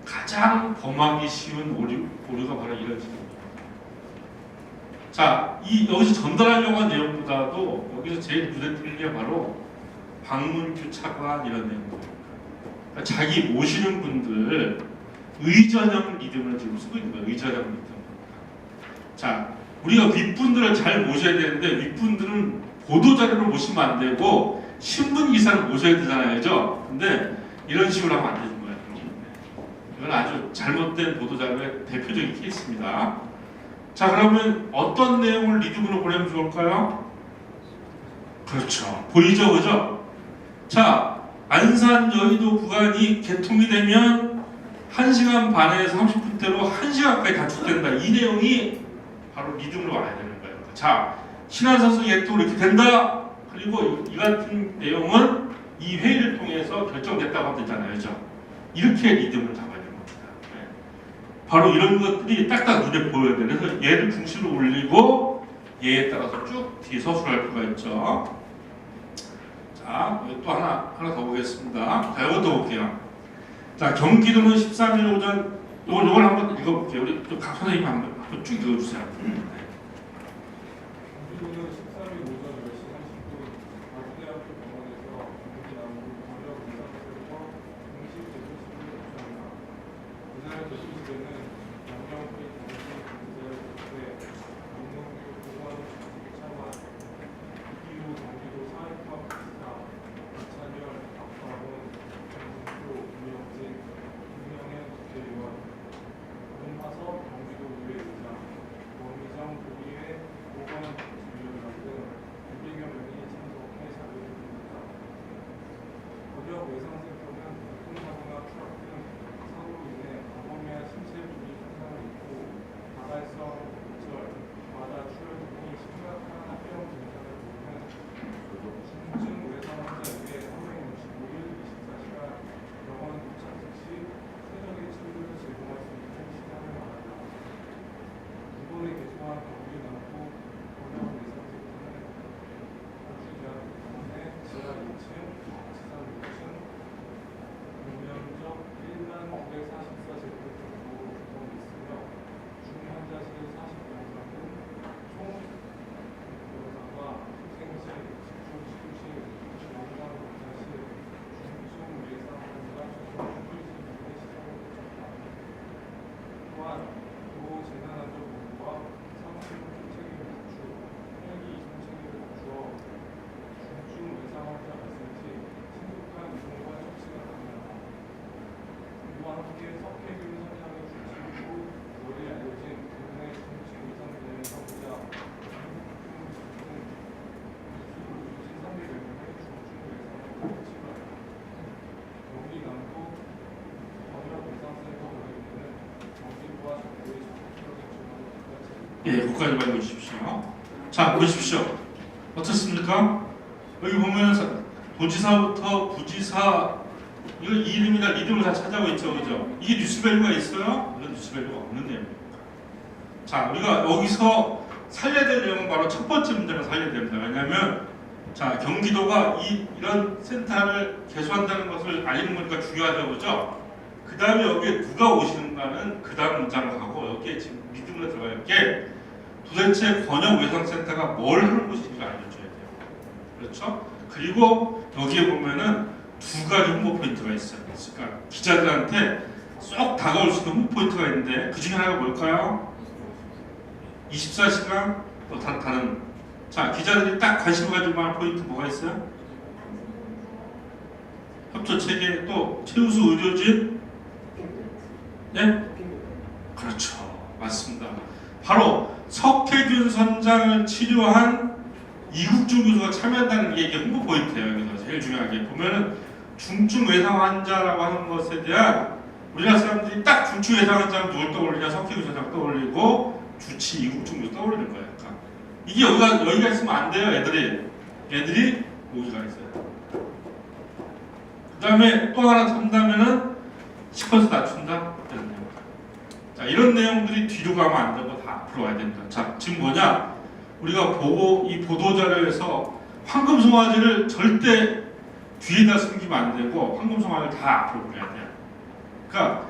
[SPEAKER 1] 가장 범하기 쉬운 오류가 바로 이런 식입니다. 자, 여기서 전달하려고 한 내용보다도 여기서 제일 눈에 띄는 게 바로 박문규 차관 이런 내용입니다. 그러니까 자기 모시는 분들 의전형 리듬을 지금 쓰고 있는 거예요. 의전형 리듬. 자, 우리가 윗분들을 잘 모셔야 되는데 윗분들은 보도자료를 모시면 안 되고 신문 기사를 모셔야 되잖아요, 그죠? 근데 이런 식으로 하면 안 되는 거예요. 이건 아주 잘못된 보도자료의 대표적인 케이스입니다. 자, 그러면 어떤 내용을 리듬으로 보내면 좋을까요? 그렇죠. 보이죠, 그죠? 자, 안산 여의도 구간이 개통이 되면 1시간 반에서 30분대로 1시간까지 단축된다. 이 내용이 바로 리듬으로 와야 되는 거예요. 자, 신안산선 개통 이렇게 된다. 그리고 이 같은 내용은 이 회의를 통해서 결정됐다고 하면 되잖아요, 그죠? 이렇게 리듬을 잡아야 되는 겁니다. 네. 바로 이런 것들이 딱딱 눈에 보여야 돼요. 그래서 얘를 중심으로 올리고 얘에 따라서 쭉 뒤에 서술할 필요가 있죠. 자, 또 하나 더 보겠습니다. 자, 이것도 볼게요. 자, 경기도는 13일 오전 요걸 한번 읽어볼게요. 우리 각 선생님 한번 쭉 읽어주세요.
[SPEAKER 6] 경기도는 13일 오전 10시 30분 아주대학교 병원에서 경기 남부 전역 의사센터 공식 대표실을 접수합니다. 의사의 대표실에는 양명필 정신 의사의 대표에 농농교 보건의 차관 이기호 경기도 사회과 박사 이찬열 박화원 정진표 김영진 김영현 국회의원 문화석 경기도의회 의장 원희정 도의회 보건진료위원 등 200여 명이 참석해 자료를 드립니다. 고려 외상센터는 교통사고나 추락 등 사고로 인해 감염의 신체 부위 손상을 입고 다발성 골절, 과다 출혈 등이 심각한 합병 증상을 보이는 중증 외상 환자에게 365일 24시간 병원 도착 즉시 최적의 치료를 제공할 수 있는 시간을 말한다. 이번에 개소한 경기 남부 번역 외상센터는 아주대학교 내 지하 2층, 지상 6층, 공면적 1만 944제곱미터로 구성되어 있으며 중환자실 40병상 등 총 6병상과 수생실, 집중치료실, 원상 검사실, 중증 외상 환자 수술 휴게실 등의 시설을 갖췄다. 또한 도 재난안전본부와 상습 책임을 갖추 헬기 이송 체계를 갖추어 중증 외상 환자 발생 시 신속한 이송과 처치가 가능하다. 이와 함께 석회균 선장의 주치의로 널리 알려진 국내 중증 외상 기능의 선보자 이수진 300여 명의 중증 외상을 치료한다. 경기 남부 번역 외상센터 관리인은 경기도와 정부의 적극적인 지원을 부탁드립니다.
[SPEAKER 1] 예, 거기까지 읽어주십시오. 자, 보십시오. 어떻습니까? 여기 보면 도지사부터 부지사 이거 이름이나 리듬을 다 찾아오고 있죠, 그죠? 이게 뉴스밸류가 있어요? 이건 뉴스밸류가 없는 내용입니다. 자, 우리가 여기서 살려야 될 내용은 바로 첫 번째 문제를 살려야 됩니다. 왜냐하면 자, 경기도가 이런 센터를 개소한다는 것을 알리는 거니까 중요하죠, 그죠? 그 다음에 여기에 누가 오시는가는 그 다음 문장을 하고 여기에 지금 리듬으로 들어가 있게 도대체 번역 외상센터가 뭘 하는 곳인지를 알려줘야 돼요. 그렇죠? 그리고 여기에 보면은 두 가지 홍보 포인트가 있어요. 그러니까 기자들한테 쏙 다가올 수 있는 홍보 포인트가 있는데 그 중에 하나가 뭘까요? 24시간 또 다른 자, 기자들이 딱 관심을 가지고 만한 포인트 뭐가 있어요? 협조 체계 또 최우수 의료진 네? 그렇죠. 맞습니다. 바로 석혜균 선장을 치료한 이국중 교수가 참여한다는 게 이게 홍보 포인트예요. 여기서 제일 중요하게 보면은 중증 외상 환자라고 하는 것에 대한 우리나라 사람들이 딱 중증 외상 환자는 누굴 떠올리냐? 석혜균 선장 떠올리고 주치 이국중 교수 떠올리는 거예요. 그러니까 이게 여기가 있으면 안 돼요. 애들이 여기가 있어요. 그 다음에 또 하나 산다면은 10% 낮춘다. 이런 내용. 자, 이런 내용들이 뒤로 가면 안 되고 다 앞으로 와야 된다. 자, 지금 뭐냐? 우리가 보고 이 보도자료에서 황금송아지를 절대 뒤에다 숨기면 안 되고 황금송아지를 다 앞으로 보내야 돼요. 그러니까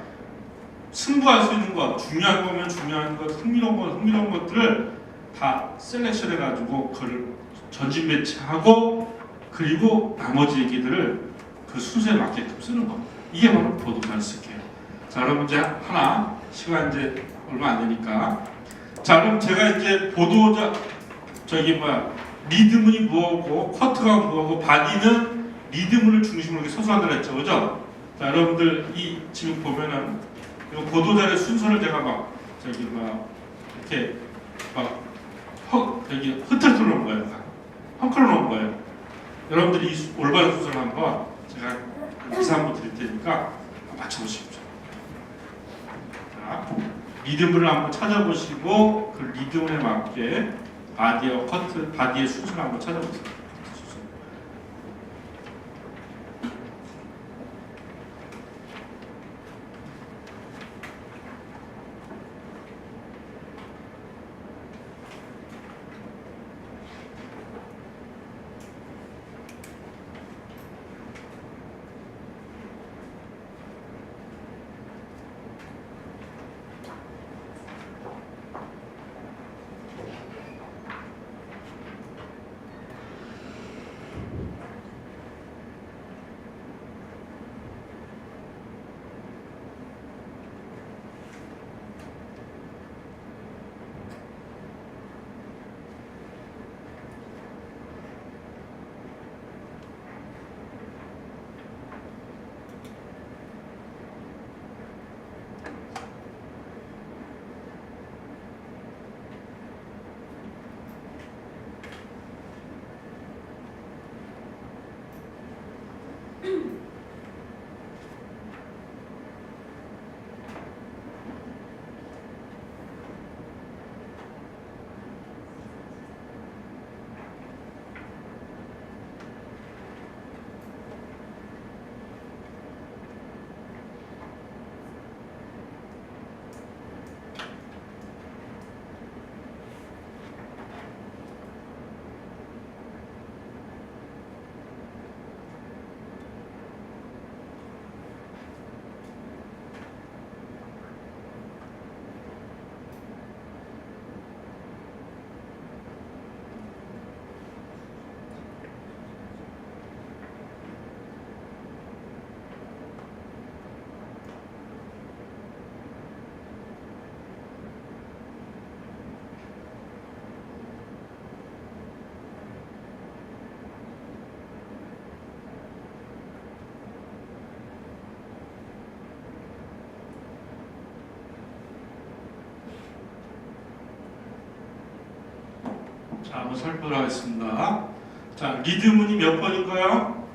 [SPEAKER 1] 승부할 수 있는 것, 중요한 거면 중요한 것, 흥미로운 것들을 다 셀렉션 해가지고 그걸 전진 배치하고 그리고 나머지 얘기들을 그 순서에 맞게끔 쓰는 겁니다. 이게 바로 보도자료 쓸게요. 자, 그럼 이제 하나 시간 이제 얼마 안 되니까 자, 그럼 제가 이제 리드문이 뭐고 쿼트가 뭐고 바디는 리드문을 중심으로 이렇게 서술한다 그랬죠, 그죠? 자, 여러분들 이 지금 보면은 이 보도자료 순서를 제가 이렇게 여기 흐트러 놓은 거예요. 헝클어 놓은 거예요. 여러분들이 이 올바른 순서를 한번 제가 기사 한번 드릴 테니까 맞춰보십시오. 자, 리듬을 한번 찾아보시고 그 리듬에 맞게 바디와 커트, 바디의 순서를 한번 찾아보세요. 자, 한번 살펴보도록 하겠습니다. 자, 리드문이 몇 번인가요?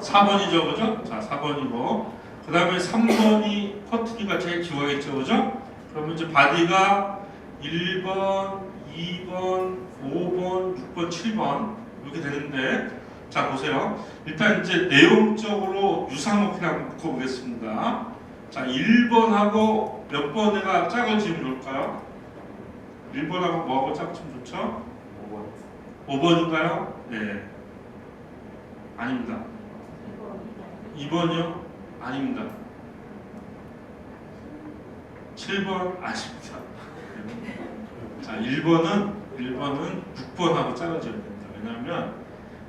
[SPEAKER 1] 4번이죠, 그죠? 자, 4번이고, 그 다음에 3번이 커트니가 제일 기호하겠죠, 그죠? 그러면 이제 바디가 1번, 2번, 5번, 6번, 7번 이렇게 되는데, 자, 보세요. 일단 이제 내용적으로 유사목을 한번 묶어보겠습니다. 자, 1번하고 몇 번에가 짝을 지으면 좋을까요? 1번하고 뭐하고 짝지면 좋죠? 5번인가요? 네. 아닙니다. 2번이요? 아닙니다. 7번 아십니다. 자, 1번은 6번하고 짝을 지어야 됩니다. 왜냐하면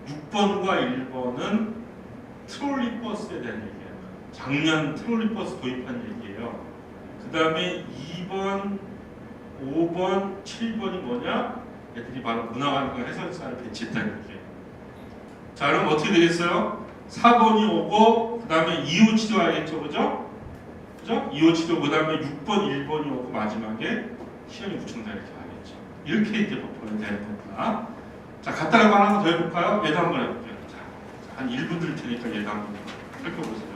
[SPEAKER 1] 6번과 1번은 트롤리 버스에 대한 얘기예요. 작년 트롤리 버스 도입한 얘기예요. 그 다음에 2번, 5번, 7번이 뭐냐? 애들이 바로 문화관광 해설사를 배치했다는 얘기예요. 자, 그럼 어떻게 되겠어요? 4번이 오고 그 다음에 257이 와야겠죠, 그죠? 그죠? 257이 그 다음에 6번, 1번이 오고 마지막에 시연이 구청사 이렇게 와야겠죠. 이렇게 이제 버퍼가 되는 겁니다. 자, 간단한 거 하나 더 해볼까요? 얘도 한번 해볼게요. 자, 한 1분 드릴 테니까 얘도 한번 살펴보세요.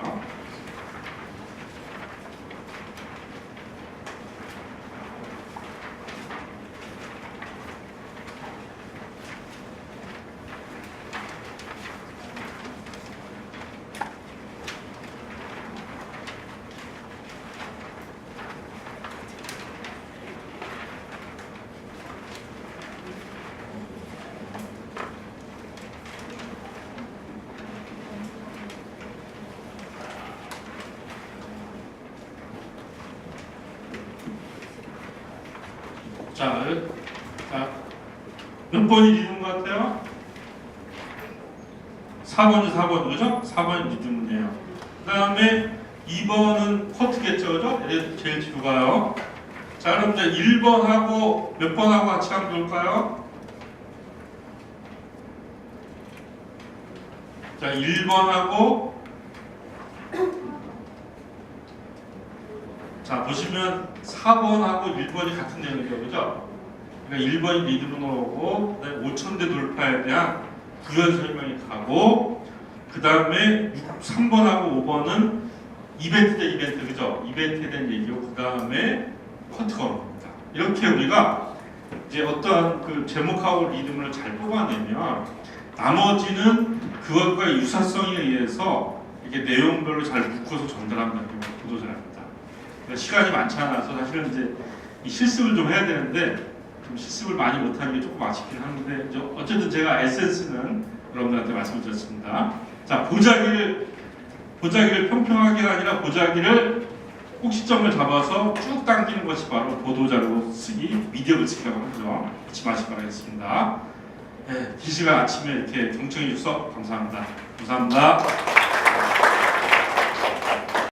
[SPEAKER 1] 자, 몇 번이 리듬 것 같아요? 4번이 4번, 그죠? 4번이 리듬이에요. 그 다음에 2번은 커트겠죠, 그죠? 제일 뒤로 가요. 자, 그럼 이제 1번하고 몇 번하고 같이 하면 좋을까요? 자, 1번하고 자, 보시면 4번하고 1번이 같은 내용이죠, 그죠? 그러니까 1번이 리듬으로 오고, 그다음에 5,000대 돌파에 대한 부연 설명이 가고, 그 다음에 3번하고 5번은 이벤트 대 이벤트, 그죠? 이벤트에 대한 얘기고, 그 다음에 커트가 오는 겁니다. 이렇게 우리가 이제 어떠한 그 제목하고 리듬을 잘 뽑아내면, 나머지는 그것과 유사성에 의해서 이렇게 내용별로 잘 묶어서 전달한다는 게 보도자입니다. 시간이 많지 않아서 사실은 이제 이 실습을 좀 해야 되는데 좀 실습을 많이 못하는 게 조금 아쉽긴 한데 이제 어쨌든 제가 에센스는 여러분들한테 말씀드렸습니다. 자, 보자기를 평평하게 아니라 보자기를 꼭 시점을 잡아서 쭉 당기는 것이 바로 보도자료 쓰기, 미디어 글쓰기라고 하죠. 잊지 마시기 바라겠습니다. 네, 긴 시간 아침에 이렇게 경청해 주셔서 감사합니다. 감사합니다.